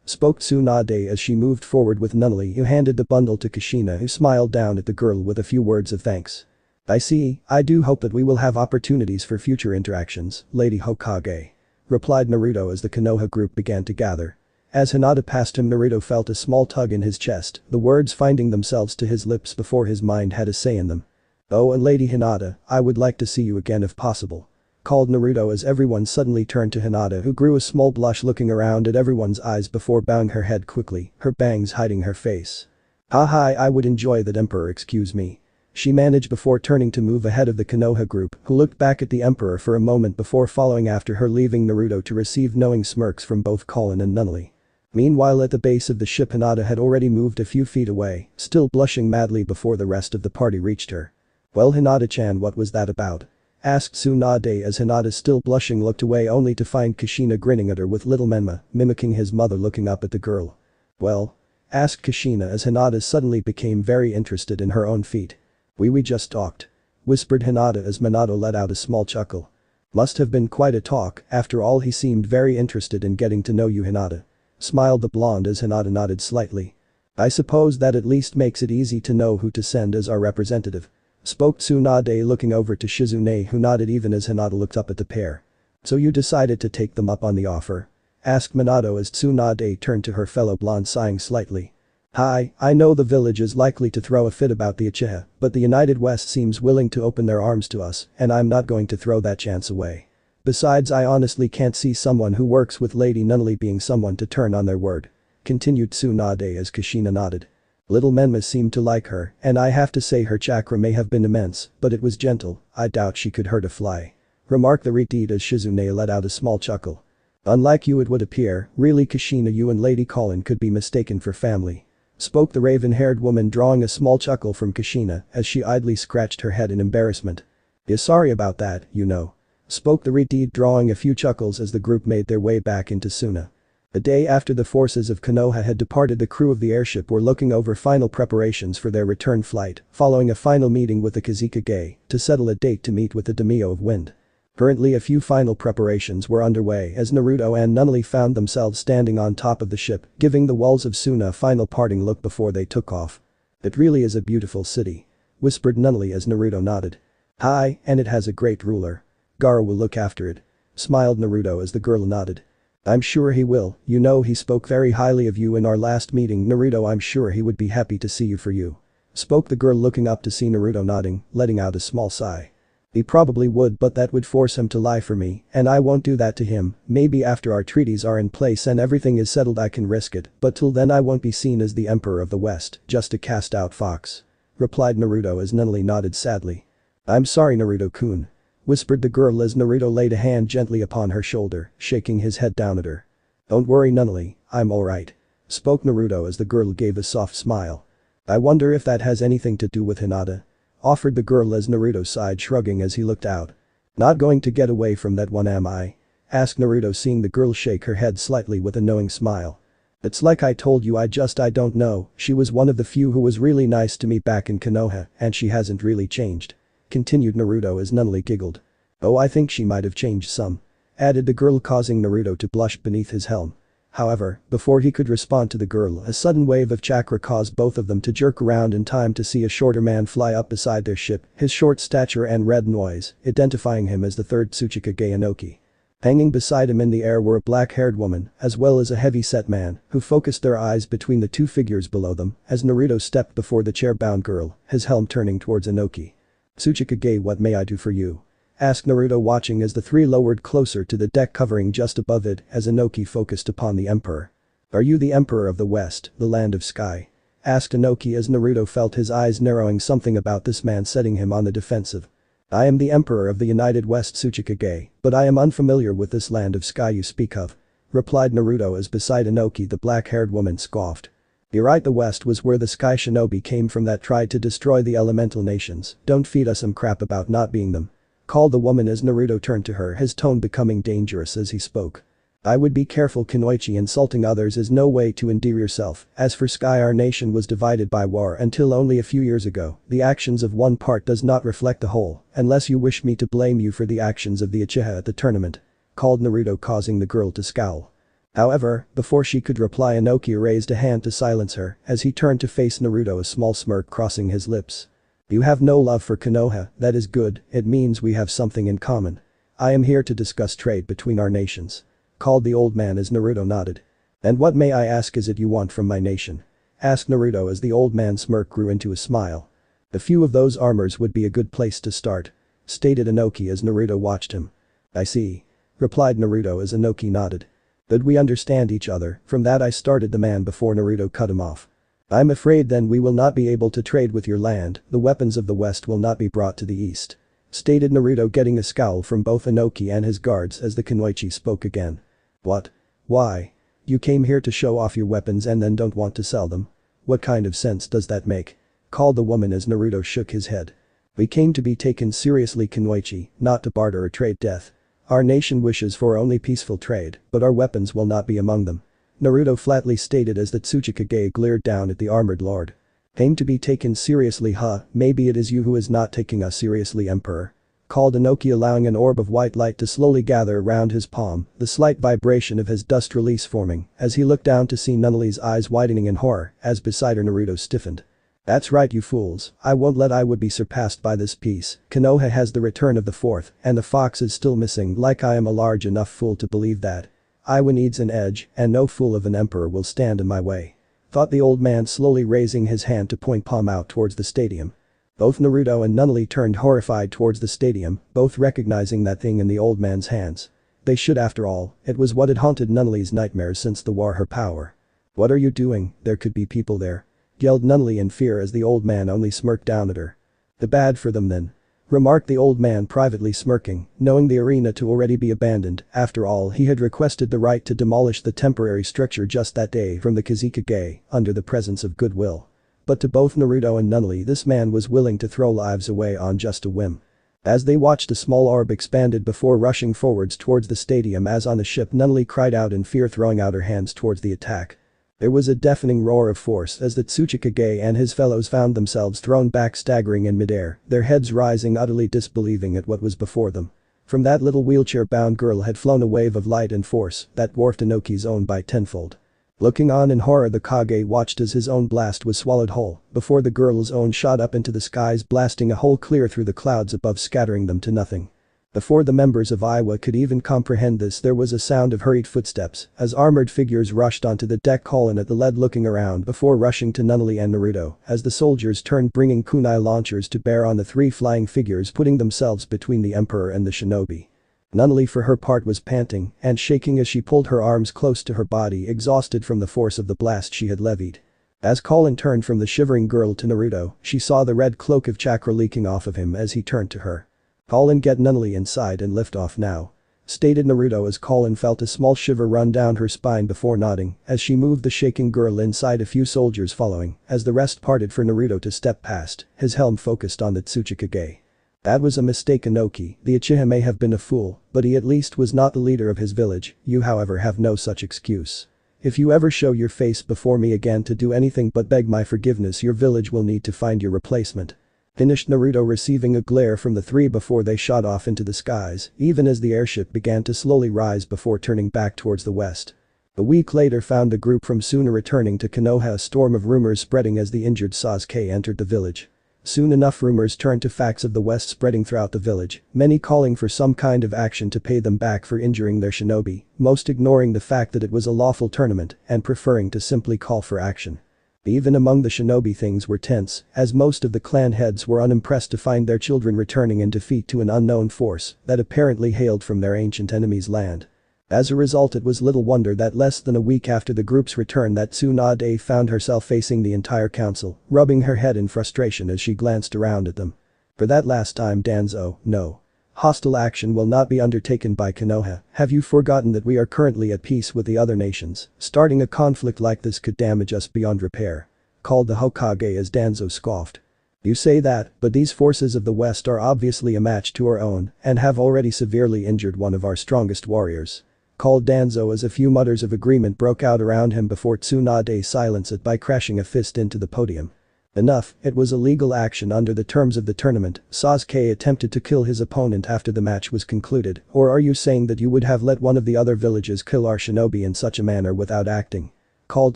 spoke Tsunade as she moved forward with Nunnally, who handed the bundle to Kushina, who smiled down at the girl with a few words of thanks. I see, I do hope that we will have opportunities for future interactions, Lady Hokage. Replied Naruto as the Konoha group began to gather. As Hinata passed him, Naruto felt a small tug in his chest, the words finding themselves to his lips before his mind had a say in them. "Oh, and Lady Hinata, I would like to see you again if possible," called Naruto as everyone suddenly turned to Hinata, who grew a small blush looking around at everyone's eyes before bowing her head quickly, her bangs hiding her face. "Haha, I would enjoy that, Emperor, excuse me," she managed before turning to move ahead of the Konoha group, who looked back at the Emperor for a moment before following after her, leaving Naruto to receive knowing smirks from both Colin and Nunnally. Meanwhile, at the base of the ship, Hinata had already moved a few feet away, still blushing madly before the rest of the party reached her. "Well, Hinata-chan, what was that about?" asked Tsunade as Hinata, still blushing, looked away only to find Kushina grinning at her with little Menma, mimicking his mother, looking up at the girl. "Well?" asked Kushina as Hinata suddenly became very interested in her own feat. We just talked," whispered Hinata as Minato let out a small chuckle. "Must have been quite a talk, after all he seemed very interested in getting to know you, Hinata," smiled the blonde as Hinata nodded slightly. "I suppose that at least makes it easy to know who to send as our representative," spoke Tsunade, looking over to Shizune, who nodded even as Hinata looked up at the pair. "So you decided to take them up on the offer?" asked Minato as Tsunade turned to her fellow blonde, sighing slightly. "Hi, I know the village is likely to throw a fit about the Uchiha, but the United West seems willing to open their arms to us, and I'm not going to throw that chance away. Besides, I honestly can't see someone who works with Lady Nunnally being someone to turn on their word," continued Tsunade as Kushina nodded. "Little Menma seemed to like her, and I have to say her chakra may have been immense, but it was gentle, I doubt she could hurt a fly," remarked the retreat as Shizune let out a small chuckle. "Unlike you, it would appear, really, Kushina, you and Lady Colin could be mistaken for family," spoke the raven-haired woman, drawing a small chuckle from Kushina as she idly scratched her head in embarrassment. "Yeah, sorry about that, you know," spoke the retreat, drawing a few chuckles as the group made their way back into Sunna. A day after the forces of Konoha had departed, the crew of the airship were looking over final preparations for their return flight, following a final meeting with the Kage to settle a date to meet with the daimyo of wind. Currently, a few final preparations were underway as Naruto and Nunnally found themselves standing on top of the ship, giving the walls of Sunna a final parting look before they took off. "It really is a beautiful city," whispered Nunnally as Naruto nodded. "Hi, and it has a great ruler. Gaara will look after it," smiled Naruto as the girl nodded. "I'm sure he will, you know he spoke very highly of you in our last meeting, Naruto. I'm sure he would be happy to see you for you," spoke the girl, looking up to see Naruto nodding, letting out a small sigh. "He probably would, but that would force him to lie for me, and I won't do that to him. Maybe after our treaties are in place and everything is settled I can risk it, but till then I won't be seen as the Emperor of the West, just a cast-out fox," replied Naruto as Nunnally nodded sadly. "I'm sorry, Naruto-kun," whispered the girl as Naruto laid a hand gently upon her shoulder, shaking his head down at her. "Don't worry, Nunnally, I'm alright," spoke Naruto as the girl gave a soft smile. "I wonder if that has anything to do with Hinata?" offered the girl as Naruto sighed, shrugging as he looked out. "Not going to get away from that one, am I?" asked Naruto, seeing the girl shake her head slightly with a knowing smile. "It's like I told you, I don't know, she was one of the few who was really nice to me back in Konoha, and she hasn't really changed," continued Naruto as Nunnally giggled. "Oh, I think she might have changed some," added the girl, causing Naruto to blush beneath his helm. However, before he could respond to the girl, a sudden wave of chakra caused both of them to jerk around in time to see a shorter man fly up beside their ship, his short stature and red noise, identifying him as the third Tsuchikage Inoki. Hanging beside him in the air were a black-haired woman, as well as a heavy-set man, who focused their eyes between the two figures below them, as Naruto stepped before the chair-bound girl, his helm turning towards Inoki. "Tsuchikage, what may I do for you?" asked Naruto, watching as the three lowered closer to the deck covering just above it as Inoki focused upon the Emperor. "Are you the Emperor of the West, the land of sky?" asked Inoki as Naruto felt his eyes narrowing, something about this man setting him on the defensive. "I am the Emperor of the United West, Tsuchikage, but I am unfamiliar with this land of sky you speak of," replied Naruto as beside Inoki the black-haired woman scoffed. "You're right, the West was where the sky shinobi came from that tried to destroy the elemental nations, don't feed us some crap about not being them," called the woman as Naruto turned to her, his tone becoming dangerous as he spoke. "I would be careful, Kunoichi, insulting others is no way to endear yourself. As for sky, our nation was divided by war until only a few years ago. The actions of one part does not reflect the whole, unless you wish me to blame you for the actions of the Uchiha at the tournament," called Naruto, causing the girl to scowl. However, before she could reply, Inoki raised a hand to silence her as he turned to face Naruto, a small smirk crossing his lips. You have no love for Konoha, that is good, it means we have something in common. I am here to discuss trade between our nations. Called the old man as Naruto nodded. And what may I ask is it you want from my nation? Asked Naruto as the old man's smirk grew into a smile. A few of those armors would be a good place to start. Stated Inoki as Naruto watched him. I see. Replied Naruto as Inoki nodded. But we understand each other, from that I started the man before Naruto cut him off. I'm afraid then we will not be able to trade with your land, the weapons of the west will not be brought to the east. Stated Naruto getting a scowl from both Inoki and his guards as the Kunoichi spoke again. What? Why? You came here to show off your weapons and then don't want to sell them? What kind of sense does that make? Called the woman as Naruto shook his head. We came to be taken seriously Kunoichi, not to barter or trade death. Our nation wishes for only peaceful trade, but our weapons will not be among them. Naruto flatly stated as the Tsuchi Kage glared down at the armored lord. Aim to be taken seriously huh, maybe it is you who is not taking us seriously emperor. Called Inoki allowing an orb of white light to slowly gather around his palm, the slight vibration of his dust release forming, as he looked down to see Nunnely's eyes widening in horror, as beside her Naruto stiffened. That's right you fools, I won't let I would be surpassed by this piece, Konoha has the return of the fourth, and the fox is still missing like I am a large enough fool to believe that. Iwa needs an edge, and no fool of an emperor will stand in my way. Thought the old man slowly raising his hand to point palm out towards the stadium. Both Naruto and Nunnally turned horrified towards the stadium, both recognizing that thing in the old man's hands. They should after all, it was what had haunted Nunnally's nightmares since the war her power. What are you doing, there could be people there. Yelled Nunnally in fear as the old man only smirked down at her. The bad for them then. Remarked the old man privately smirking, knowing the arena to already be abandoned, after all he had requested the right to demolish the temporary structure just that day from the Kazekage, under the presence of goodwill. But to both Naruto and Nunnally this man was willing to throw lives away on just a whim. As they watched a small orb expanded before rushing forwards towards the stadium as on the ship Nunnally cried out in fear throwing out her hands towards the attack. There was a deafening roar of force as the Tsuchikage and his fellows found themselves thrown back staggering in midair, their heads rising utterly disbelieving at what was before them. From that little wheelchair-bound girl had flown a wave of light and force that dwarfed Inoki's own by tenfold. Looking on in horror the Kage watched as his own blast was swallowed whole, before the girl's own shot up into the skies blasting a hole clear through the clouds above scattering them to nothing. Before the members of Iwa could even comprehend this there was a sound of hurried footsteps as armored figures rushed onto the deck calling at the lead looking around before rushing to Nunnally and Naruto as the soldiers turned bringing kunai launchers to bear on the three flying figures putting themselves between the emperor and the shinobi. Nunnally for her part was panting and shaking as she pulled her arms close to her body exhausted from the force of the blast she had levied. As Colin turned from the shivering girl to Naruto, she saw the red cloak of chakra leaking off of him as he turned to her. Colin get Nunnally inside and lift off now. Stated Naruto as Colin felt a small shiver run down her spine before nodding as she moved the shaking girl inside a few soldiers following as the rest parted for Naruto to step past, his helm focused on the Tsuchikage. That was a mistake Inoki, the Uchiha may have been a fool, but he at least was not the leader of his village, you however have no such excuse. If you ever show your face before me again to do anything but beg my forgiveness your village will need to find your replacement. Finished Naruto receiving a glare from the three before they shot off into the skies, even as the airship began to slowly rise before turning back towards the west. A week later found the group from Sunna returning to Konoha, a storm of rumors spreading as the injured Sasuke entered the village. Soon enough rumors turned to facts of the west spreading throughout the village, many calling for some kind of action to pay them back for injuring their shinobi, most ignoring the fact that it was a lawful tournament and preferring to simply call for action. Even among the shinobi things were tense, as most of the clan heads were unimpressed to find their children returning in defeat to an unknown force that apparently hailed from their ancient enemy's land. As a result it was little wonder that less than a week after the group's return that Tsunade found herself facing the entire council, rubbing her head in frustration as she glanced around at them. For that last time Danzo, no. Hostile action will not be undertaken by Konoha, have you forgotten that we are currently at peace with the other nations, starting a conflict like this could damage us beyond repair. Called the Hokage as Danzo scoffed. You say that, but these forces of the west are obviously a match to our own and have already severely injured one of our strongest warriors. Called Danzo as a few mutters of agreement broke out around him before Tsunade silenced it by crashing a fist into the podium. Enough, it was illegal action under the terms of the tournament, Sasuke attempted to kill his opponent after the match was concluded, or are you saying that you would have let one of the other villages kill our shinobi in such a manner without acting? called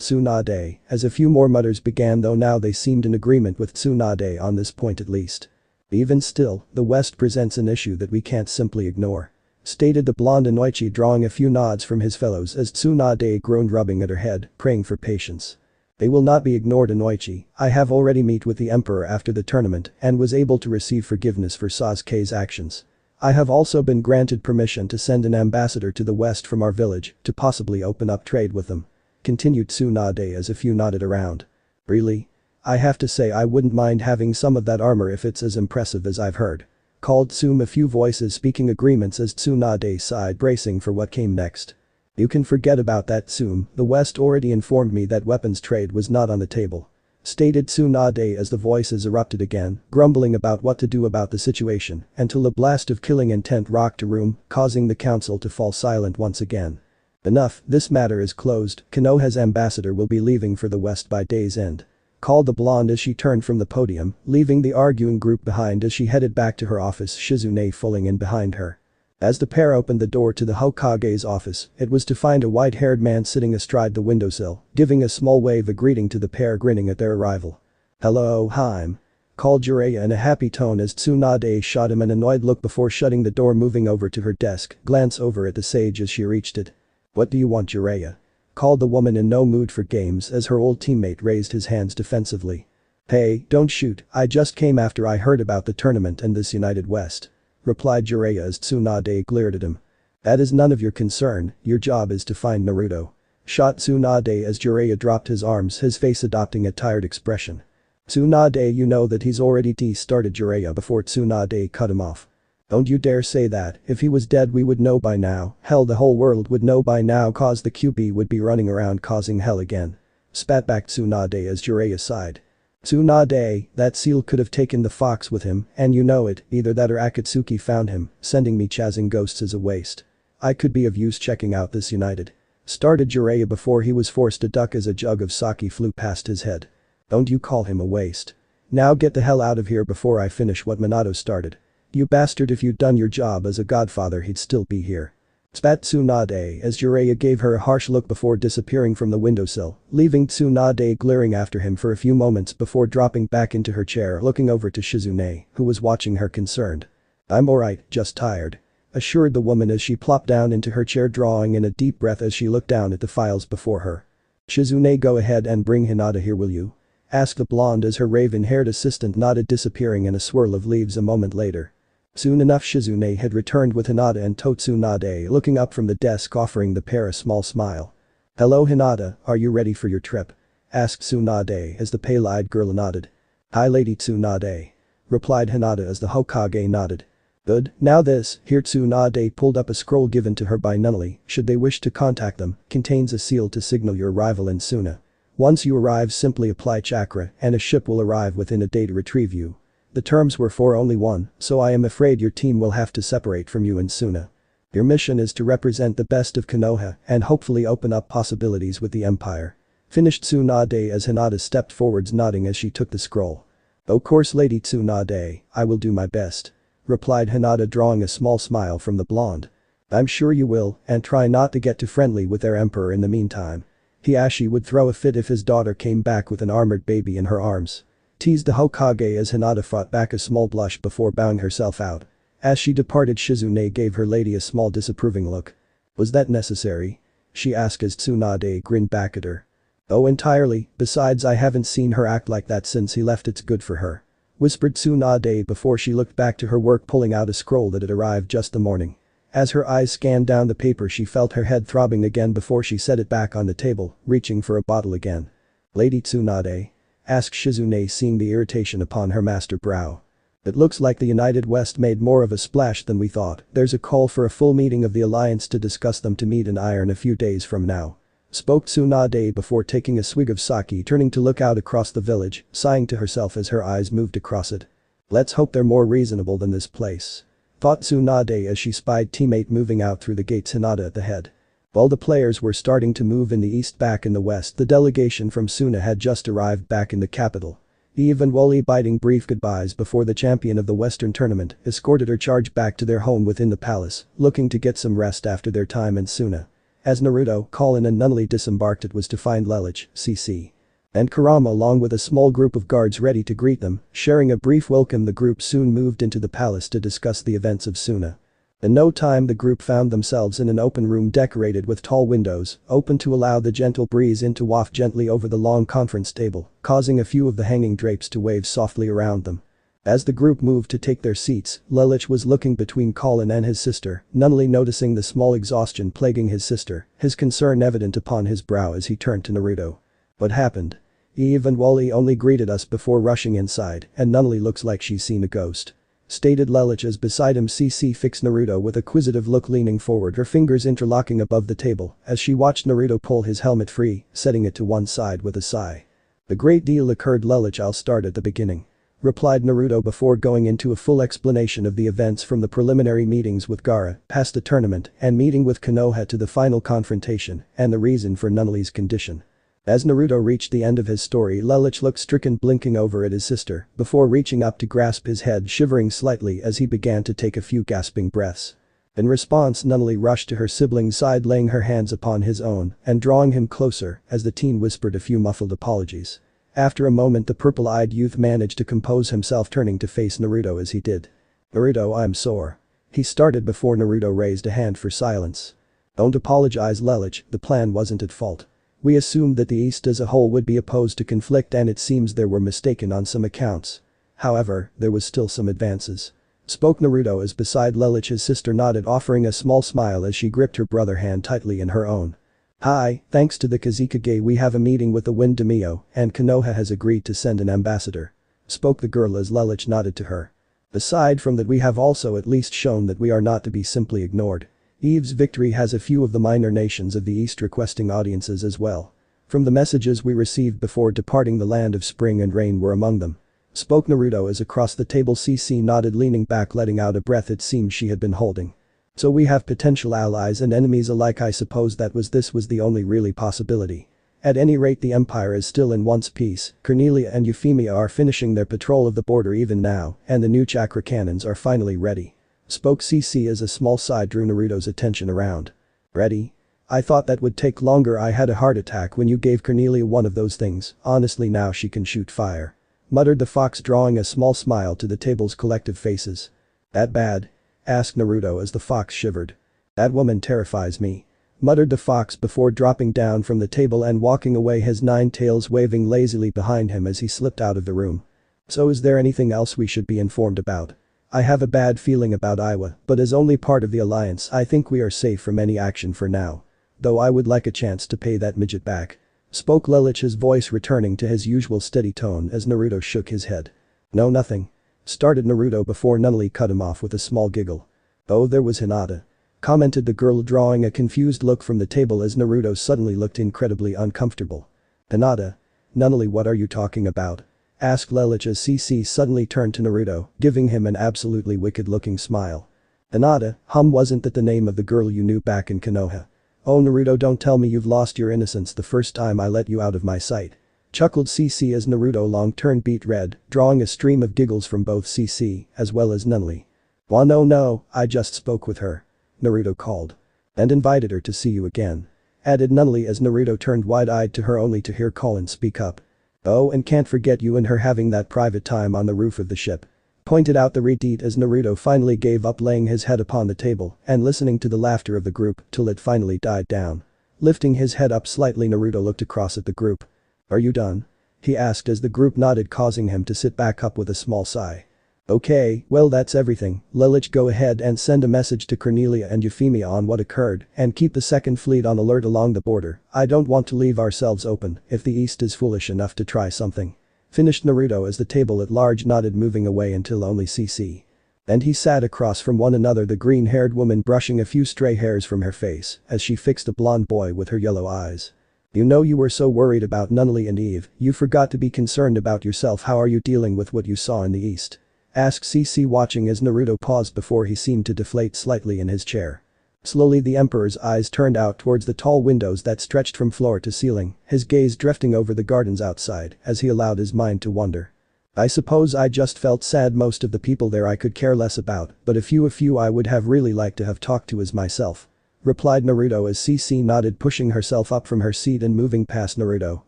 Tsunade, as a few more mutters began, though now they seemed in agreement with Tsunade on this point at least. Even still, the West presents an issue that we can't simply ignore, stated the blonde Inoichi, drawing a few nods from his fellows as Tsunade groaned, rubbing at her head, praying for patience. They will not be ignored, Inoichi. I have already met with the emperor after the tournament and was able to receive forgiveness for Sasuke's actions. I have also been granted permission to send an ambassador to the west from our village to possibly open up trade with them, continued Tsunade as a few nodded around. Really? I have to say I wouldn't mind having some of that armor if it's as impressive as I've heard, called Tsum, a few voices speaking agreements as Tsunade sighed, bracing for what came next. You can forget about that, Tsum, the West already informed me that weapons trade was not on the table, stated Tsunade as the voices erupted again, grumbling about what to do about the situation until a blast of killing intent rocked the room, causing the council to fall silent once again. Enough, this matter is closed. Konoha's ambassador will be leaving for the West by day's end, called the blonde as she turned from the podium, leaving the arguing group behind as she headed back to her office, Shizune falling in behind her. As the pair opened the door to the Hokage's office, it was to find a white-haired man sitting astride the windowsill, giving a small wave of greeting to the pair, grinning at their arrival. "Hello, Haim," called Jiraiya in a happy tone as Tsunade shot him an annoyed look before shutting the door, moving over to her desk, glance over at the sage as she reached it. "What do you want, Jiraiya?" called the woman, in no mood for games as her old teammate raised his hands defensively. "Hey, don't shoot, I just came after I heard about the tournament and this United West," replied Jiraiya as Tsunade glared at him. "That is none of your concern, your job is to find Naruto," shot Tsunade as Jiraiya dropped his arms, his face adopting a tired expression. "Tsunade, you know that he's already started Jiraiya before Tsunade cut him off. "Don't you dare say that, if he was dead we would know by now, hell the whole world would know by now, cause the QB would be running around causing hell again," spat back Tsunade as Jiraiya sighed. "Tsunade, that seal could have taken the fox with him, and you know it, either that or Akatsuki found him, sending me chasing ghosts is a waste. I could be of use checking out this United," started Jiraiya before he was forced to duck as a jug of sake flew past his head. "Don't you call him a waste. Now get the hell out of here before I finish what Minato started. You bastard, if you'd done your job as a godfather he'd still be here," spat Tsunade as Jiraiya gave her a harsh look before disappearing from the windowsill, leaving Tsunade glaring after him for a few moments before dropping back into her chair, looking over to Shizune, who was watching her concerned. "I'm alright, just tired," assured the woman as she plopped down into her chair, drawing in a deep breath as she looked down at the files before her. "Shizune, go ahead and bring Hinata here, will you?" asked the blonde as her raven-haired assistant nodded, disappearing in a swirl of leaves a moment later. Soon enough Shizune had returned with Hinata and Tsunade looking up from the desk, offering the pair a small smile. "Hello Hinata, are you ready for your trip?" asked Tsunade as the pale-eyed girl nodded. "Hi Lady Tsunade," replied Hinata as the Hokage nodded. "Good, now this," here Tsunade pulled up a scroll given to her by Nunnally, should they wish to contact them, contains a seal to signal your arrival in Sunna. Once you arrive simply apply chakra and a ship will arrive within a day to retrieve you. The terms were for only one, so I am afraid your team will have to separate from you in Sunna. Your mission is to represent the best of Konoha and hopefully open up possibilities with the Empire," finished Tsunade as Hinata stepped forwards, nodding as she took the scroll. "Of course Lady Tsunade, I will do my best," replied Hinata, drawing a small smile from the blonde. "I'm sure you will, and try not to get too friendly with their emperor in the meantime. Hiashi would throw a fit if his daughter came back with an armored baby in her arms," teased the Hokage as Hinata fought back a small blush before bowing herself out. As she departed, Shizune gave her lady a small disapproving look. "Was that necessary?" she asked as Tsunade grinned back at her. "Oh, entirely, besides I haven't seen her act like that since he left, it's good for her," whispered Tsunade before she looked back to her work, pulling out a scroll that had arrived just the morning. As her eyes scanned down the paper she felt her head throbbing again before she set it back on the table, reaching for a bottle again. "Lady Tsunade?" asked Shizune, seeing the irritation upon her master brow. "It looks like the United West made more of a splash than we thought. There's a call for a full meeting of the alliance to discuss them to meet in Iron a few days from now," spoke Tsunade before taking a swig of sake, turning to look out across the village, sighing to herself as her eyes moved across it. "Let's hope they're more reasonable than this place," thought Tsunade as she spied teammate moving out through the gates, Hinata at the head. While the players were starting to move in the east, back in the west the delegation from Sunna had just arrived back in the capital. Eve and Wally, biting brief goodbyes before the champion of the Western tournament, escorted her charge back to their home within the palace, looking to get some rest after their time in Sunna. As Naruto, Colin and Nunnally disembarked, it was to find Lelouch, CC, and Kurama along with a small group of guards ready to greet them. Sharing a brief welcome, the group soon moved into the palace to discuss the events of Sunna. In no time the group found themselves in an open room decorated with tall windows, open to allow the gentle breeze in to waft gently over the long conference table, causing a few of the hanging drapes to wave softly around them. As the group moved to take their seats, Lelouch was looking between Colin and his sister, Nunnally noticing the small exhaustion plaguing his sister, his concern evident upon his brow as he turned to Naruto. What happened? Eve and Wally only greeted us before rushing inside, and Nunnally looks like she's seen a ghost, stated Lelouch as beside him CC fixed Naruto with a quizzitive look, leaning forward, her fingers interlocking above the table as she watched Naruto pull his helmet free, setting it to one side with a sigh. The great deal occurred, Lelouch. I'll start at the beginning, replied Naruto before going into a full explanation of the events from the preliminary meetings with Gaara, past the tournament, and meeting with Konoha to the final confrontation, and the reason for Nunnally's condition. As Naruto reached the end of his story, Lelouch looked stricken, blinking over at his sister, before reaching up to grasp his head, shivering slightly as he began to take a few gasping breaths. In response, Nunnally rushed to her sibling's side, laying her hands upon his own and drawing him closer as the teen whispered a few muffled apologies. After a moment, the purple-eyed youth managed to compose himself, turning to face Naruto as he did. "Naruto, I'm sore," he started before Naruto raised a hand for silence. "Don't apologize, Lelouch, the plan wasn't at fault. We assumed that the East as a whole would be opposed to conflict, and it seems they were mistaken on some accounts. However, there was still some advances," spoke Naruto as beside Lelouch his sister nodded, offering a small smile as she gripped her brother's hand tightly in her own. "Hi, thanks to the Kage we have a meeting with the Wind Daimyo, and Konoha has agreed to send an ambassador," spoke the girl as Lelouch nodded to her. "Aside from that, we have also at least shown that we are not to be simply ignored. Eve's victory has a few of the minor nations of the East requesting audiences as well. From the messages we received before departing, the land of spring and rain were among them," spoke Naruto as across the table CC nodded, leaning back, letting out a breath it seemed she had been holding. "So we have potential allies and enemies alike. I suppose this was the only really possibility. At any rate, the Empire is still in one piece. Cornelia and Euphemia are finishing their patrol of the border even now, and the new chakra cannons are finally ready," spoke CC as a small sigh drew Naruto's attention around. "Ready? I thought that would take longer. I had a heart attack when you gave Cornelia one of those things. Honestly, now she can shoot fire," muttered the fox, drawing a small smile to the table's collective faces. "That bad?" asked Naruto as the fox shivered. "That woman terrifies me," muttered the fox before dropping down from the table and walking away, his nine tails waving lazily behind him as he slipped out of the room. "So is there anything else we should be informed about? I have a bad feeling about Iowa, but as only part of the alliance I think we are safe from any action for now. Though I would like a chance to pay that midget back," spoke Lelouch, his voice returning to his usual steady tone as Naruto shook his head. "No, nothing," started Naruto before Nunnally cut him off with a small giggle. "Oh, there was Hinata," commented the girl, drawing a confused look from the table as Naruto suddenly looked incredibly uncomfortable. "Hinata? Nunnally, what are you talking about?" asked Lelouch as CC suddenly turned to Naruto, giving him an absolutely wicked-looking smile. "Hinata, wasn't that the name of the girl you knew back in Konoha? Oh, Naruto, don't tell me you've lost your innocence the first time I let you out of my sight," chuckled CC as Naruto long turned beet red, drawing a stream of giggles from both CC as well as Nunnally. "Well, no, I just spoke with her," Naruto called. "And invited her to see you again," added Nunnally as Naruto turned wide-eyed to her only to hear Colin speak up. "Oh, and can't forget you and her having that private time on the roof of the ship," pointed out the redeet as Naruto finally gave up, laying his head upon the table and listening to the laughter of the group till it finally died down. Lifting his head up slightly, Naruto looked across at the group. "Are you done?" he asked as the group nodded, causing him to sit back up with a small sigh. "Okay, well, that's everything. Lelouch, go ahead and send a message to Cornelia and Euphemia on what occurred and keep the second fleet on alert along the border. I don't want to leave ourselves open if the East is foolish enough to try something," finished Naruto as the table at large nodded, moving away until only CC and he sat across from one another, the green-haired woman brushing a few stray hairs from her face as she fixed the blonde boy with her yellow eyes. "You know, you were so worried about Nunnally and Eve, you forgot to be concerned about yourself. How are you dealing with what you saw in the East?" asked CC, watching as Naruto paused before he seemed to deflate slightly in his chair. Slowly the Emperor's eyes turned out towards the tall windows that stretched from floor to ceiling, his gaze drifting over the gardens outside as he allowed his mind to wander. "I suppose I just felt sad. Most of the people there I could care less about, but a few I would have really liked to have talked to as myself," replied Naruto as CC nodded, pushing herself up from her seat and moving past Naruto,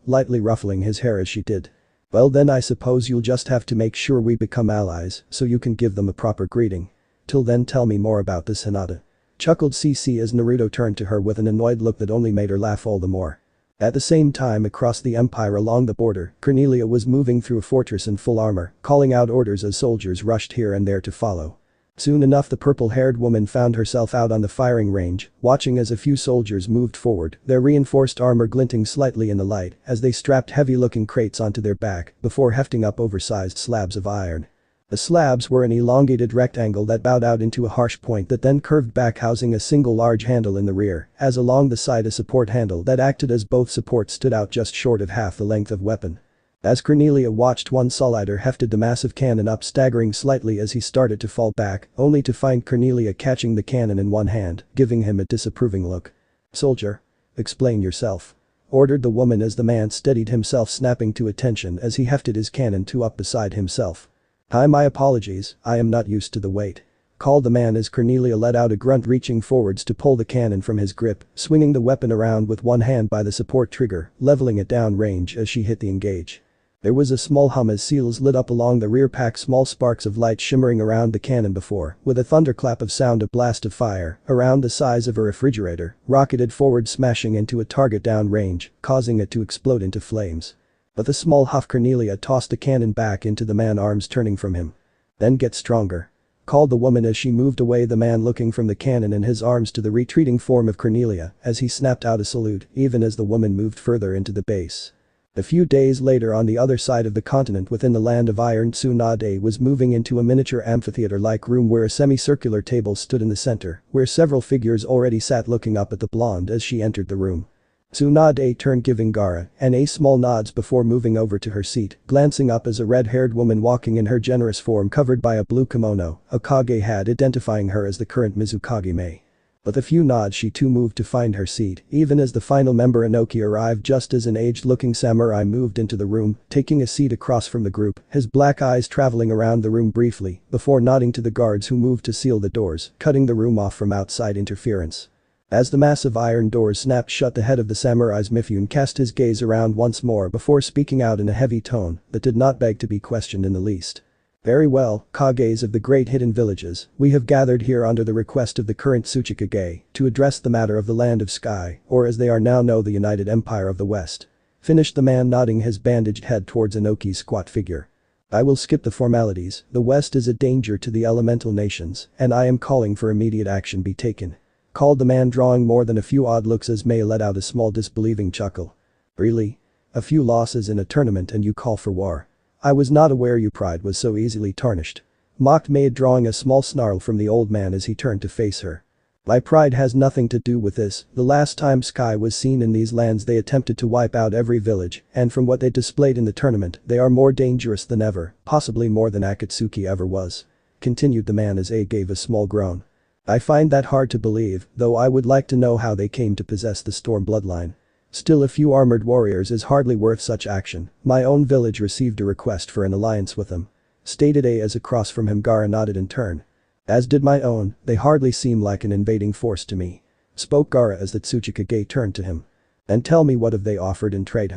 lightly ruffling his hair as she did. Well then I suppose you'll just have to make sure we become allies so you can give them a proper greeting. Till then tell me more about this Hinata. Chuckled CC as Naruto turned to her with an annoyed look that only made her laugh all the more. At the same time across the empire along the border, Cornelia was moving through a fortress in full armor, calling out orders as soldiers rushed here and there to follow. Soon enough the purple-haired woman found herself out on the firing range, watching as a few soldiers moved forward, their reinforced armor glinting slightly in the light as they strapped heavy-looking crates onto their back before hefting up oversized slabs of iron. The slabs were an elongated rectangle that bowed out into a harsh point that then curved back, housing a single large handle in the rear, as along the side a support handle that acted as both supports stood out just short of half the length of weapon. As Cornelia watched, one Solider hefted the massive cannon up, staggering slightly as he started to fall back, only to find Cornelia catching the cannon in one hand, giving him a disapproving look. "Soldier. Explain yourself," ordered the woman as the man steadied himself, snapping to attention as he hefted his cannon up beside himself. "Hi, my apologies, I am not used to the weight," called the man as Cornelia let out a grunt, reaching forwards to pull the cannon from his grip, swinging the weapon around with one hand by the support trigger, leveling it down range as she hit the engage. There was a small hum as seals lit up along the rear pack, small sparks of light shimmering around the cannon before, with a thunderclap of sound, a blast of fire, around the size of a refrigerator, rocketed forward, smashing into a target down range, causing it to explode into flames. With a small huff Cornelia tossed the cannon back into the man, arms turning from him. "Then get stronger," called the woman as she moved away, the man looking from the cannon and his arms to the retreating form of Cornelia as he snapped out a salute even as the woman moved further into the base. A few days later, on the other side of the continent within the land of iron, Tsunade was moving into a miniature amphitheater-like room where a semicircular table stood in the center, where several figures already sat looking up at the blonde as she entered the room. Tsunade turned, giving Gaara and a small nods before moving over to her seat, glancing up as a red-haired woman walking in her generous form covered by a blue kimono, a Kage had, identifying her as the current Mizukage Mei. With a few nods she too moved to find her seat, even as the final member Inoki arrived just as an aged-looking samurai moved into the room, taking a seat across from the group, his black eyes traveling around the room briefly before nodding to the guards who moved to seal the doors, cutting the room off from outside interference. As the massive iron doors snapped shut, the head of the samurai's Mifune cast his gaze around once more before speaking out in a heavy tone that did not beg to be questioned in the least. "Very well, Kages of the great hidden villages, we have gathered here under the request of the current Tsuchikage to address the matter of the Land of Sky, or as they are now known, the United Empire of the West," finished the man, nodding his bandaged head towards Inoki's squat figure. "I will skip the formalities, the West is a danger to the elemental nations, and I am calling for immediate action be taken," called the man, drawing more than a few odd looks as Mei let out a small disbelieving chuckle. "Really? A few losses in a tournament and you call for war? I was not aware your pride was so easily tarnished," mocked Mei, drawing a small snarl from the old man as he turned to face her. "My pride has nothing to do with this. The last time Sky was seen in these lands they attempted to wipe out every village, and from what they displayed in the tournament they are more dangerous than ever, possibly more than Akatsuki ever was," continued the man as A gave a small groan. "I find that hard to believe, though I would like to know how they came to possess the Storm bloodline. Still, a few armored warriors is hardly worth such action. My own village received a request for an alliance with them," stated A as across from him Gaara nodded in turn. "As did my own, they hardly seem like an invading force to me," spoke Gaara as the Tsuchikage turned to him. "And tell me, what have they offered in trade?"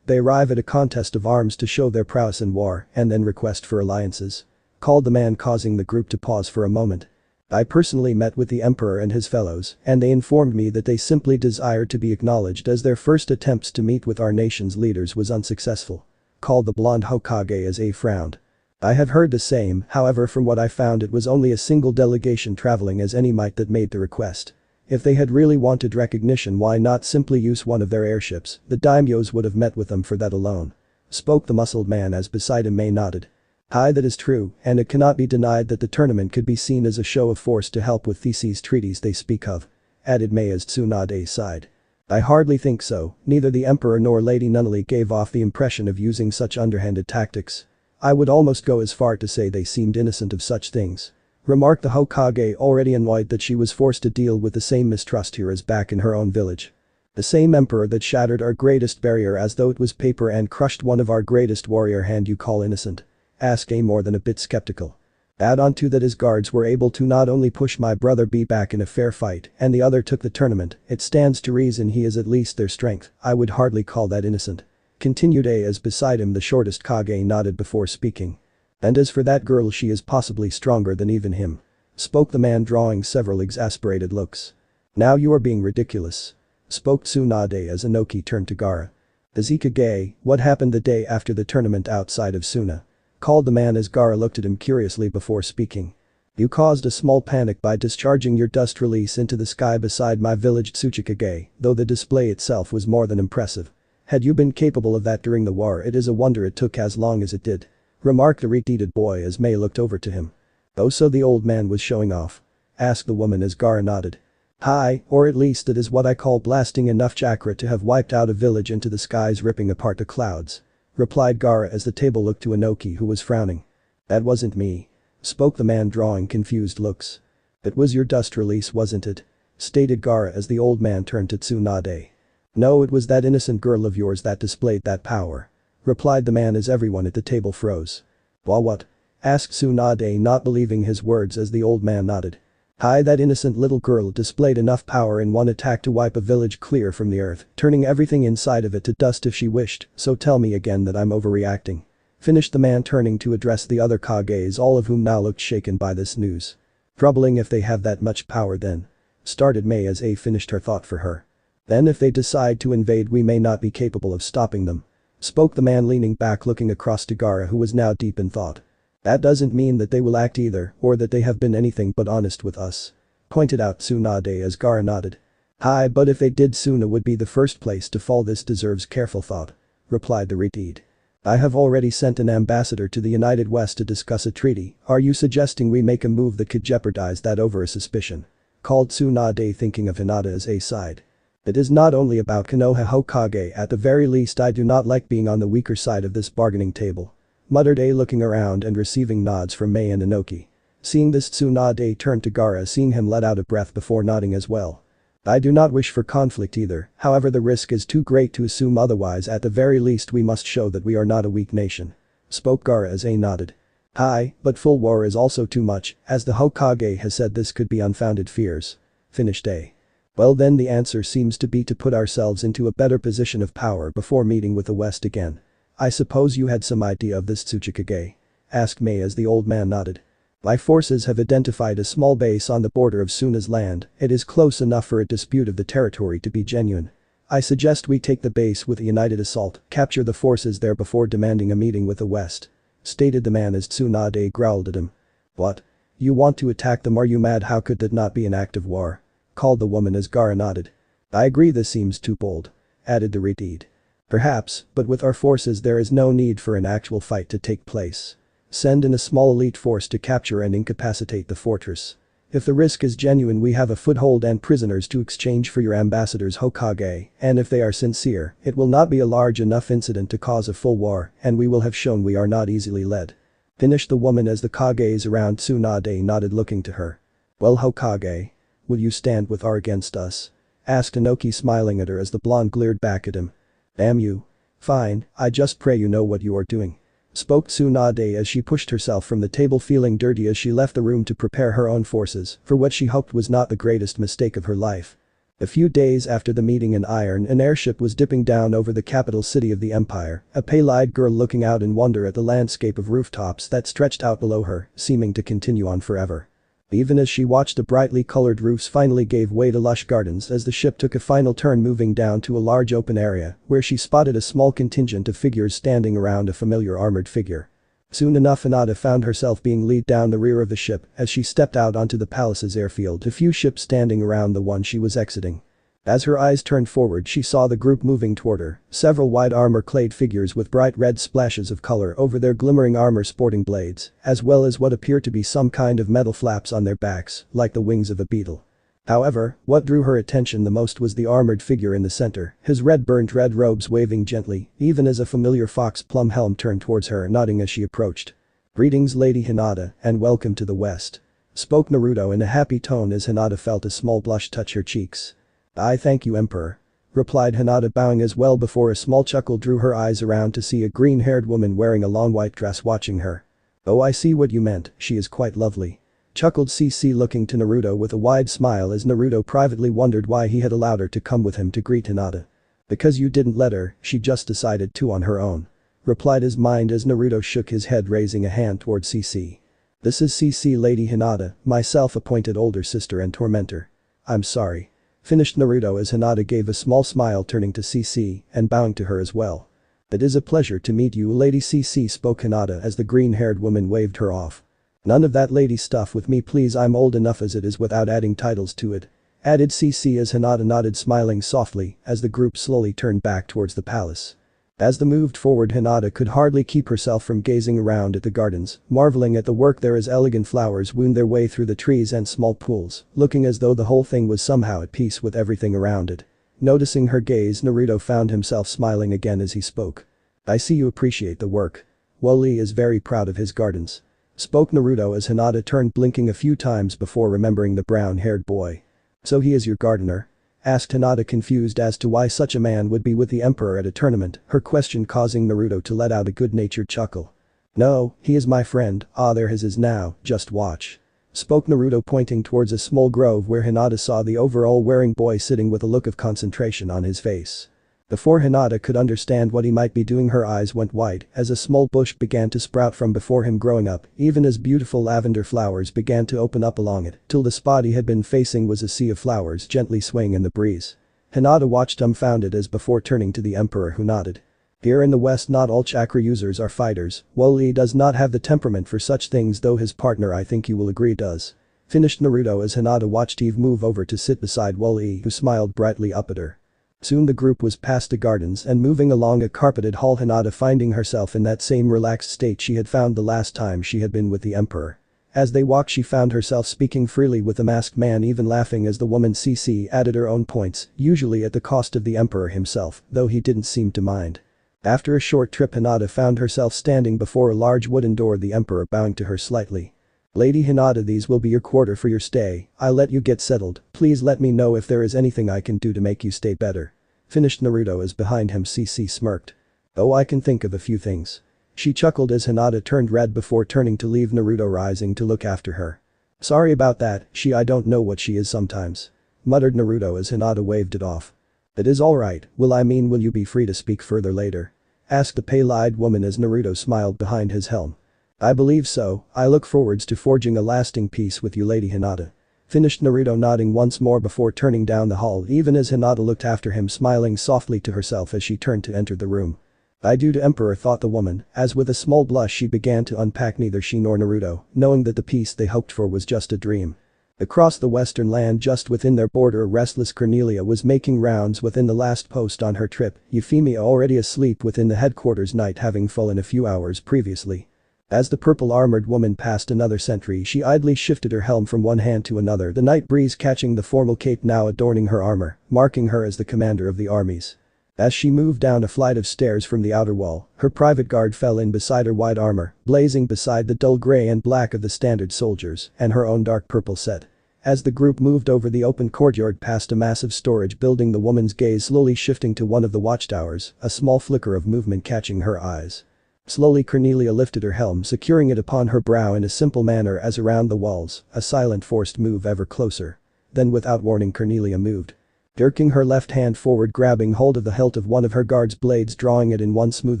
"They arrive at a contest of arms to show their prowess in war and then request for alliances," called the man, causing the group to pause for a moment. "I personally met with the Emperor and his fellows, and they informed me that they simply desired to be acknowledged as their first attempts to meet with our nation's leaders was unsuccessful," called the blonde Hokage as A frowned. "I have heard the same, however from what I found it was only a single delegation traveling as any might that made the request. If they had really wanted recognition, why not simply use one of their airships? The daimyos would have met with them for that alone," spoke the muscled man as beside him Mei nodded. "Aye, that is true, and it cannot be denied that the tournament could be seen as a show of force to help with Theseus treaties they speak of," added Mei as Tsunade sighed. "I hardly think so, neither the Emperor nor Lady Nunnally gave off the impression of using such underhanded tactics. I would almost go as far to say they seemed innocent of such things," remarked the Hokage, already annoyed that she was forced to deal with the same mistrust here as back in her own village. "The same Emperor that shattered our greatest barrier as though it was paper and crushed one of our greatest warrior hand you call innocent?" asked A more than a bit skeptical. Add on to that his guards were able to not only push my brother B back in a fair fight and the other took the tournament, it stands to reason he is at least their strength. I would hardly call that innocent. Continued A as beside him the shortest Kage nodded before speaking. And as for that girl, she is possibly stronger than even him. Spoke the man, drawing several exasperated looks. Now you are being ridiculous. Spoke Tsunade as Inoki turned to Gaara. Is he Kage? What happened the day after the tournament outside of Sunna? Called the man as Gaara looked at him curiously before speaking. You caused a small panic by discharging your dust release into the sky beside my village Tsuchikage, though the display itself was more than impressive. Had you been capable of that during the war, it is a wonder it took as long as it did. Remarked the retreated boy as Mei looked over to him. Oh, so the old man was showing off? Asked the woman as Gaara nodded. Hi, or at least it is what I call blasting enough chakra to have wiped out a village into the skies, ripping apart the clouds. Replied Gaara as the table looked to Inoki, who was frowning. That wasn't me. Spoke the man, drawing confused looks. It was your dust release, wasn't it? Stated Gaara as the old man turned to Tsunade. No, it was that innocent girl of yours that displayed that power. Replied the man as everyone at the table froze. Well, what? Asked Tsunade, not believing his words as the old man nodded. Hi, that innocent little girl displayed enough power in one attack to wipe a village clear from the earth, turning everything inside of it to dust if she wished, so tell me again that I'm overreacting. Finished the man, turning to address the other Kages, all of whom now looked shaken by this news. Troubling if they have that much power then. Started Mei as A finished her thought for her. Then if they decide to invade, we may not be capable of stopping them. Spoke the man, leaning back looking across to Gaara, who was now deep in thought. That doesn't mean that they will act either, or that they have been anything but honest with us. Pointed out Tsunade as Gaara nodded. Hi, but if they did, Sunna would be the first place to fall. This deserves careful thought. Replied the retreat. I have already sent an ambassador to the United West to discuss a treaty. Are you suggesting we make a move that could jeopardize that over a suspicion? Called Tsunade, thinking of Hinata as A side. It is not only about Konoha Hokage, at the very least I do not like being on the weaker side of this bargaining table. Muttered A, looking around and receiving nods from Mei and Inoki. Seeing this, Tsunade turned to Gaara, seeing him let out a breath before nodding as well. I do not wish for conflict either, however the risk is too great to assume otherwise. At the very least we must show that we are not a weak nation. Spoke Gaara as A nodded. Hi, but full war is also too much, as the Hokage has said this could be unfounded fears. Finished A. Well then the answer seems to be to put ourselves into a better position of power before meeting with the West again. I suppose you had some idea of this, Tsuchikage? Asked Mei as the old man nodded. My forces have identified a small base on the border of Sunna's land. It is close enough for a dispute of the territory to be genuine. I suggest we take the base with a united assault, capture the forces there before demanding a meeting with the West. Stated the man as Tsunade growled at him. What? You want to attack them? Are you mad? How could that not be an act of war? Called the woman as Gaara nodded. I agree, this seems too bold. Added the retreat. Perhaps, but with our forces there is no need for an actual fight to take place. Send in a small elite force to capture and incapacitate the fortress. If the risk is genuine, we have a foothold and prisoners to exchange for your ambassadors Hokage, and if they are sincere, it will not be a large enough incident to cause a full war, and we will have shown we are not easily led. Finished the woman as the Kages around Tsunade nodded, looking to her. Well, Hokage? Will you stand with or against us? Asked Inoki, smiling at her as the blonde glared back at him. Damn you. Fine, I just pray you know what you are doing. Spoke Tsunade as she pushed herself from the table, feeling dirty as she left the room to prepare her own forces for what she hoped was not the greatest mistake of her life. A few days after the meeting in Iron, an airship was dipping down over the capital city of the empire, a pale-eyed girl looking out in wonder at the landscape of rooftops that stretched out below her, seeming to continue on forever. Even as she watched, the brightly colored roofs finally gave way to lush gardens as the ship took a final turn, moving down to a large open area where she spotted a small contingent of figures standing around a familiar armored figure. Soon enough, Hinata found herself being led down the rear of the ship as she stepped out onto the palace's airfield, a few ships standing around the one she was exiting. As her eyes turned forward, she saw the group moving toward her, several white armor-clad figures with bright red splashes of color over their glimmering armor sporting blades, as well as what appeared to be some kind of metal flaps on their backs, like the wings of a beetle. However, what drew her attention the most was the armored figure in the center, his burnt red robes waving gently, even as a familiar fox plum helm turned towards her, nodding as she approached. Greetings, Lady Hinata, and welcome to the West. Spoke Naruto in a happy tone as Hinata felt a small blush touch her cheeks. I thank you, Emperor. Replied Hinata, bowing as well before a small chuckle drew her eyes around to see a green-haired woman wearing a long white dress watching her. Oh, I see what you meant, she is quite lovely. Chuckled CC, looking to Naruto with a wide smile as Naruto privately wondered why he had allowed her to come with him to greet Hinata. Because you didn't let her, she just decided to on her own. Replied his mind as Naruto shook his head, raising a hand toward CC. This is CC, Lady Hinata, my self-appointed older sister and tormentor. I'm sorry. Finished Naruto as Hinata gave a small smile, turning to CC and bowing to her as well. It is a pleasure to meet you, Lady CC, spoke Hinata as the green-haired woman waved her off. None of that lady stuff with me please, I'm old enough as it is without adding titles to it. Added CC as Hinata nodded, smiling softly as the group slowly turned back towards the palace. As they moved forward, Hinata could hardly keep herself from gazing around at the gardens, marveling at the work there as elegant flowers wound their way through the trees and small pools, looking as though the whole thing was somehow at peace with everything around it. Noticing her gaze, Naruto found himself smiling again as he spoke. I see you appreciate the work. Woli is very proud of his gardens. Spoke Naruto as Hinata turned, blinking a few times before remembering the brown-haired boy. So he is your gardener? Asked Hinata, confused as to why such a man would be with the emperor at a tournament, her question causing Naruto to let out a good-natured chuckle. No, he is my friend, there his is now, just watch. Spoke Naruto, pointing towards a small grove where Hinata saw the overall-wearing boy sitting with a look of concentration on his face. Before Hinata could understand what he might be doing, her eyes went wide as a small bush began to sprout from before him, growing up, even as beautiful lavender flowers began to open up along it, till the spot he had been facing was a sea of flowers gently swaying in the breeze. Hinata watched dumbfounded as before turning to the emperor, who nodded. Here in the West not all chakra users are fighters. Woli does not have the temperament for such things, though his partner, I think you will agree, does. Finished Naruto as Hinata watched Eve move over to sit beside Woli, who smiled brightly up at her. Soon the group was past the gardens and moving along a carpeted hall, Hinata finding herself in that same relaxed state she had found the last time she had been with the emperor. As they walked, she found herself speaking freely with the masked man, even laughing as the woman CC added her own points, usually at the cost of the emperor himself, though he didn't seem to mind. After a short trip, Hinata found herself standing before a large wooden door, the emperor bowing to her slightly. Lady Hinata, these will be your quarter for your stay. I'll let you get settled, please let me know if there is anything I can do to make you stay better. Finished Naruto as behind him CC smirked. Oh, I can think of a few things. She chuckled as Hinata turned red before turning to leave, Naruto rising to look after her. Sorry about that, I don't know what she is sometimes. Muttered Naruto as Hinata waved it off. It is alright, will you be free to speak further later? Asked the pale-eyed woman as Naruto smiled behind his helm. I believe so, I look forwards to forging a lasting peace with you, Lady Hinata. Finished Naruto, nodding once more before turning down the hall, even as Hinata looked after him, smiling softly to herself as she turned to enter the room. I do to emperor, thought the woman, as with a small blush she began to unpack, neither she nor Naruto, knowing that the peace they hoped for was just a dream. Across the western land just within their border, a restless Cornelia was making rounds within the last post on her trip, Euphemia already asleep within the headquarters, night having fallen a few hours previously. As the purple-armored woman passed another sentry, she idly shifted her helm from one hand to another, the night breeze catching the formal cape now adorning her armor, marking her as the commander of the armies. As she moved down a flight of stairs from the outer wall, her private guard fell in beside her white armor, blazing beside the dull gray and black of the standard soldiers, and her own dark purple set. As the group moved over the open courtyard past a massive storage building, the woman's gaze slowly shifting to one of the watchtowers, a small flicker of movement catching her eyes. Slowly Cornelia lifted her helm, securing it upon her brow in a simple manner as around the walls, a silent forced move ever closer. Then without warning Cornelia moved. Jerking her left hand forward, grabbing hold of the hilt of one of her guard's blades, drawing it in one smooth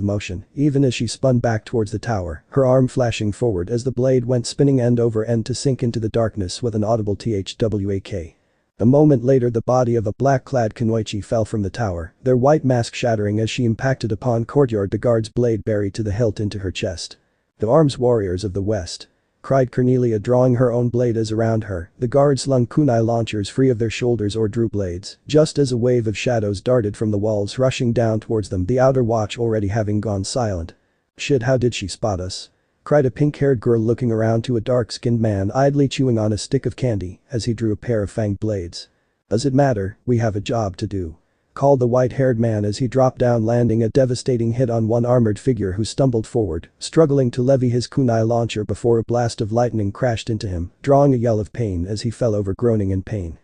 motion, even as she spun back towards the tower, her arm flashing forward as the blade went spinning end over end to sink into the darkness with an audible thwak. A moment later the body of a black-clad Kunoichi fell from the tower, their white mask shattering as she impacted upon courtyard, the guard's blade buried to the hilt into her chest. The arms, warriors of the West! Cried Cornelia, drawing her own blade as around her, the guards slung kunai launchers free of their shoulders or drew blades, just as a wave of shadows darted from the walls rushing down towards them, the outer watch already having gone silent. Shit, how did she spot us? Cried a pink-haired girl, looking around to a dark-skinned man idly chewing on a stick of candy as he drew a pair of fanged blades. Does it matter, we have a job to do. Called the white-haired man as he dropped down, landing a devastating hit on one armored figure who stumbled forward, struggling to levy his kunai launcher before a blast of lightning crashed into him, drawing a yell of pain as he fell over, groaning in pain.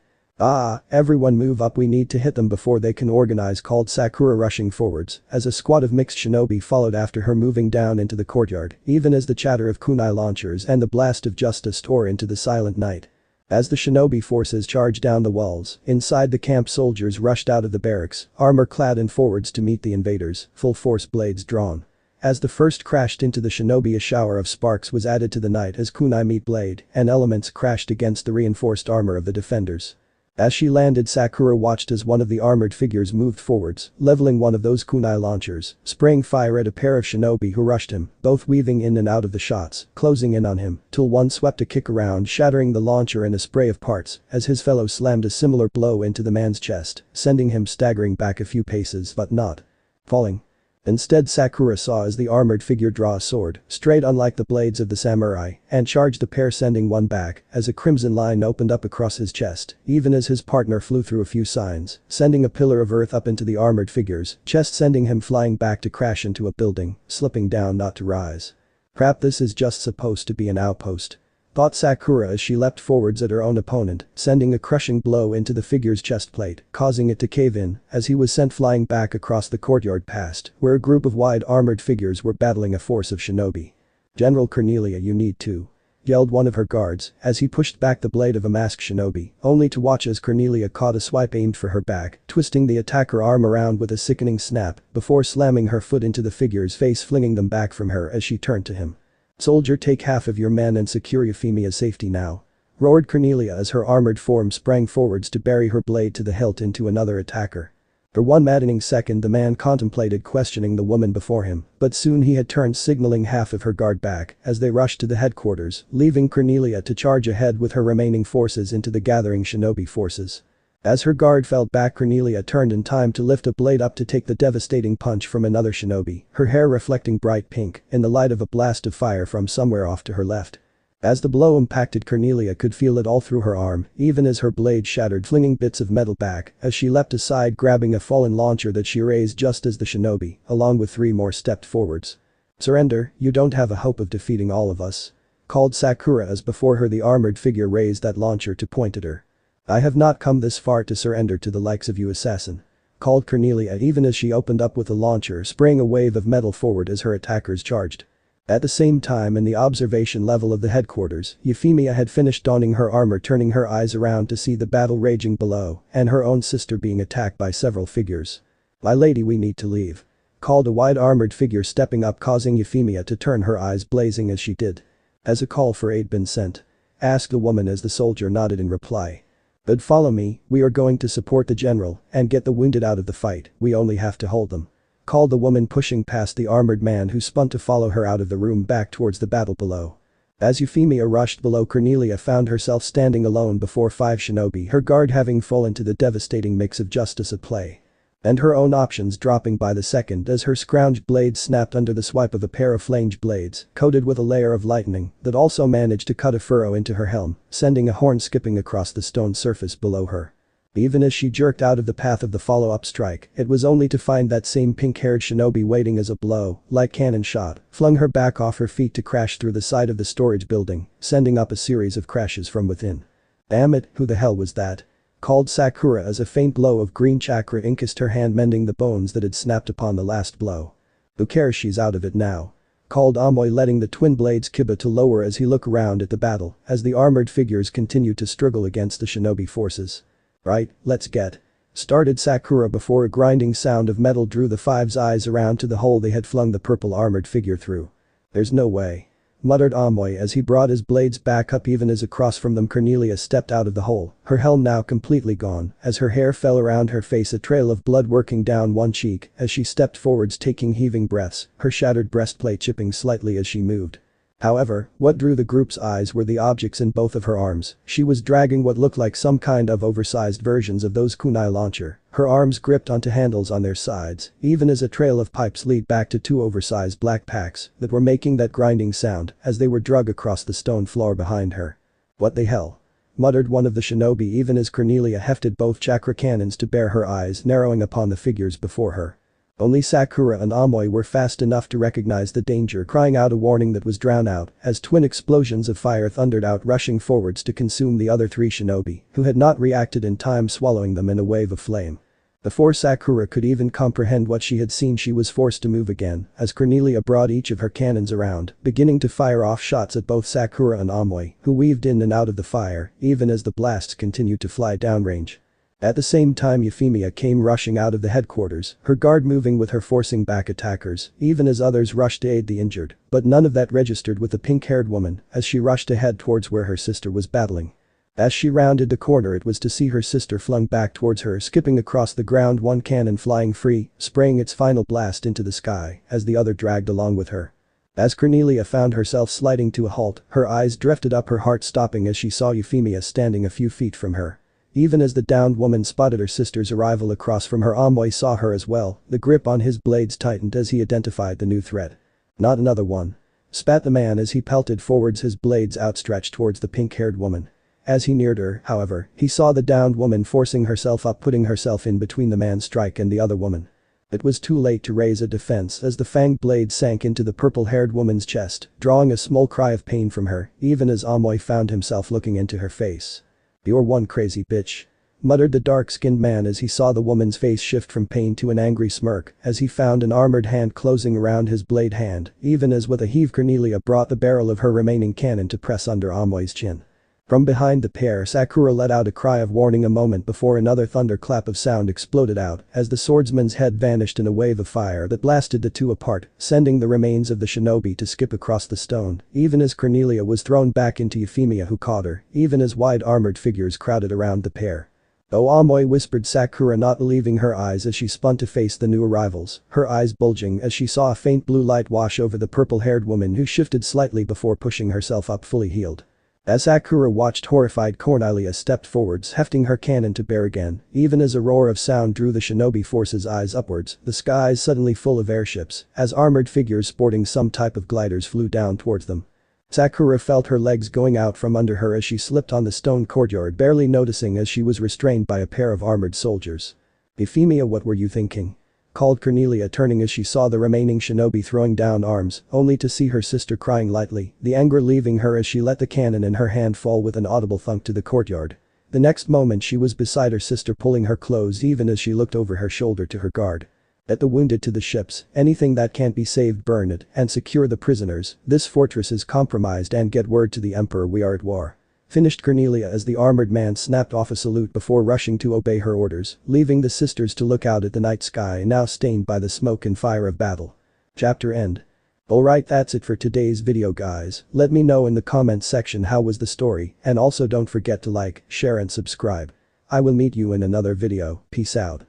"Ah, everyone move up, we need to hit them before they can organize," called Sakura, rushing forwards as a squad of mixed shinobi followed after her, moving down into the courtyard even as the chatter of kunai launchers and the blast of justice tore into the silent night. As the shinobi forces charged down the walls, inside the camp soldiers rushed out of the barracks, armor clad and forwards to meet the invaders, full force blades drawn. As the first crashed into the shinobi, a shower of sparks was added to the night as kunai meet blade and elements crashed against the reinforced armor of the defenders. As she landed, Sakura watched as one of the armored figures moved forwards, leveling one of those kunai launchers, spraying fire at a pair of shinobi who rushed him, both weaving in and out of the shots, closing in on him, till one swept a kick around, shattering the launcher in a spray of parts, as his fellow slammed a similar blow into the man's chest, sending him staggering back a few paces but not falling. Instead, Sakura saw as the armored figure draw a sword, straight unlike the blades of the samurai, and charge the pair, sending one back as a crimson line opened up across his chest, even as his partner flew through a few signs, sending a pillar of earth up into the armored figure's chest, sending him flying back to crash into a building, slipping down not to rise. Crap, this is just supposed to be an outpost, thought Sakura as she leapt forwards at her own opponent, sending a crushing blow into the figure's chest plate, causing it to cave in as he was sent flying back across the courtyard past where a group of wide armored figures were battling a force of shinobi. "General Cornelia, you need to," yelled one of her guards as he pushed back the blade of a masked shinobi, only to watch as Cornelia caught a swipe aimed for her back, twisting the attacker arm around with a sickening snap before slamming her foot into the figure's face, flinging them back from her as she turned to him. "Soldier, take half of your men and secure Euphemia's safety now," roared Cornelia as her armored form sprang forwards to bury her blade to the hilt into another attacker. For one maddening second the man contemplated questioning the woman before him, but soon he had turned, signaling half of her guard back as they rushed to the headquarters, leaving Cornelia to charge ahead with her remaining forces into the gathering shinobi forces. As her guard fell back, Cornelia turned in time to lift a blade up to take the devastating punch from another shinobi, her hair reflecting bright pink in the light of a blast of fire from somewhere off to her left. As the blow impacted, Cornelia could feel it all through her arm, even as her blade shattered, flinging bits of metal back as she leapt aside, grabbing a fallen launcher that she raised just as the shinobi, along with 3 more, stepped forwards. "Surrender, you don't have a hope of defeating all of us," called Sakura as before her the armored figure raised that launcher to point at her. "I have not come this far to surrender to the likes of you, assassin," called Cornelia even as she opened up with the launcher, spraying a wave of metal forward as her attackers charged. At the same time, in the observation level of the headquarters, Euphemia had finished donning her armor, turning her eyes around to see the battle raging below and her own sister being attacked by several figures. "My lady, we need to leave," called a wide armored figure, stepping up, causing Euphemia to turn, her eyes blazing as she did. "Has a call for aid been sent?" asked the woman as the soldier nodded in reply. "But follow me, we are going to support the general and get the wounded out of the fight, we only have to hold them," called the woman, pushing past the armored man who spun to follow her out of the room back towards the battle below. As Euphemia rushed below, Cornelia found herself standing alone before 5 shinobi, her guard having fallen to the devastating mix of justice at play and her own options dropping by the second as her scrounged blade snapped under the swipe of a pair of flanged blades coated with a layer of lightning that also managed to cut a furrow into her helm, sending a horn skipping across the stone surface below her. Even as she jerked out of the path of the follow-up strike, it was only to find that same pink-haired shinobi waiting as a blow, like cannon shot, flung her back off her feet to crash through the side of the storage building, sending up a series of crashes from within. "Damn it, who the hell was that?" called Sakura as a faint glow of green chakra encased her hand, mending the bones that had snapped upon the last blow. "Who cares, she's out of it now," called Amoy, letting the twin blades kiba to lower as he looked around at the battle as the armored figures continued to struggle against the shinobi forces. "Right, let's get started," Sakura before a grinding sound of metal drew the 5's eyes around to the hole they had flung the purple armored figure through. "There's no way," muttered Amoy as he brought his blades back up, even as across from them Cornelia stepped out of the hole, her helm now completely gone as her hair fell around her face, a trail of blood working down one cheek as she stepped forwards, taking heaving breaths, her shattered breastplate chipping slightly as she moved. However, what drew the group's eyes were the objects in both of her arms. She was dragging what looked like some kind of oversized versions of those kunai launcher, her arms gripped onto handles on their sides, even as a trail of pipes lead back to 2 oversized black packs that were making that grinding sound as they were dragged across the stone floor behind her. "What the hell?" muttered one of the shinobi even as Cornelia hefted both chakra cannons to bear, her eyes narrowing upon the figures before her. Only Sakura and Amoy were fast enough to recognize the danger, crying out a warning that was drowned out as twin explosions of fire thundered out, rushing forwards to consume the other three shinobi, who had not reacted in time, swallowing them in a wave of flame. Before Sakura could even comprehend what she had seen, she was forced to move again as Cornelia brought each of her cannons around, beginning to fire off shots at both Sakura and Amoy, who weaved in and out of the fire even as the blasts continued to fly downrange. At the same time, Euphemia came rushing out of the headquarters, her guard moving with her, forcing back attackers, even as others rushed to aid the injured, but none of that registered with the pink-haired woman as she rushed ahead towards where her sister was battling. As she rounded the corner, it was to see her sister flung back towards her, skipping across the ground, one cannon flying free, spraying its final blast into the sky as the other dragged along with her. As Cornelia found herself sliding to a halt, her eyes drifted up, her heart stopping as she saw Euphemia standing a few feet from her. Even as the downed woman spotted her sister's arrival across from her, Amoy saw her as well, the grip on his blades tightened as he identified the new threat. "Not another one," spat the man as he pelted forwards, his blades outstretched towards the pink-haired woman. As he neared her, however, he saw the downed woman forcing herself up, putting herself in between the man's strike and the other woman. It was too late to raise a defense as the fanged blade sank into the purple-haired woman's chest, drawing a small cry of pain from her, even as Amoy found himself looking into her face. "You're one crazy bitch," muttered the dark-skinned man as he saw the woman's face shift from pain to an angry smirk as he found an armored hand closing around his blade hand, even as with a heave Cornelia brought the barrel of her remaining cannon to press under Amoy's chin. From behind the pair, Sakura let out a cry of warning a moment before another thunderclap of sound exploded out as the swordsman's head vanished in a wave of fire that blasted the two apart, sending the remains of the shinobi to skip across the stone, even as Cornelia was thrown back into Euphemia, who caught her, even as wide armored figures crowded around the pair. "Oh, Amoy," whispered Sakura, not believing her eyes as she spun to face the new arrivals, her eyes bulging as she saw a faint blue light wash over the purple-haired woman, who shifted slightly before pushing herself up, fully healed. As Sakura watched, horrified, Cornelia stepped forwards, hefting her cannon to bear again, even as a roar of sound drew the shinobi force's eyes upwards, the skies suddenly full of airships, as armored figures sporting some type of gliders flew down towards them. Sakura felt her legs going out from under her as she slipped on the stone courtyard, barely noticing as she was restrained by a pair of armored soldiers. "Euphemia, what were you thinking?" called Cornelia, turning as she saw the remaining shinobi throwing down arms, only to see her sister crying lightly, the anger leaving her as she let the cannon in her hand fall with an audible thunk to the courtyard. The next moment she was beside her sister, pulling her close even as she looked over her shoulder to her guard. "Get the wounded to the ships, anything that can't be saved burn it, and secure the prisoners, this fortress is compromised, and get word to the Emperor we are at war," finished Cornelia as the armored man snapped off a salute before rushing to obey her orders, leaving the sisters to look out at the night sky now stained by the smoke and fire of battle. Chapter end. Alright, that's it for today's video, guys. Let me know in the comments section how was the story, and also don't forget to like, share and subscribe. I will meet you in another video. Peace out.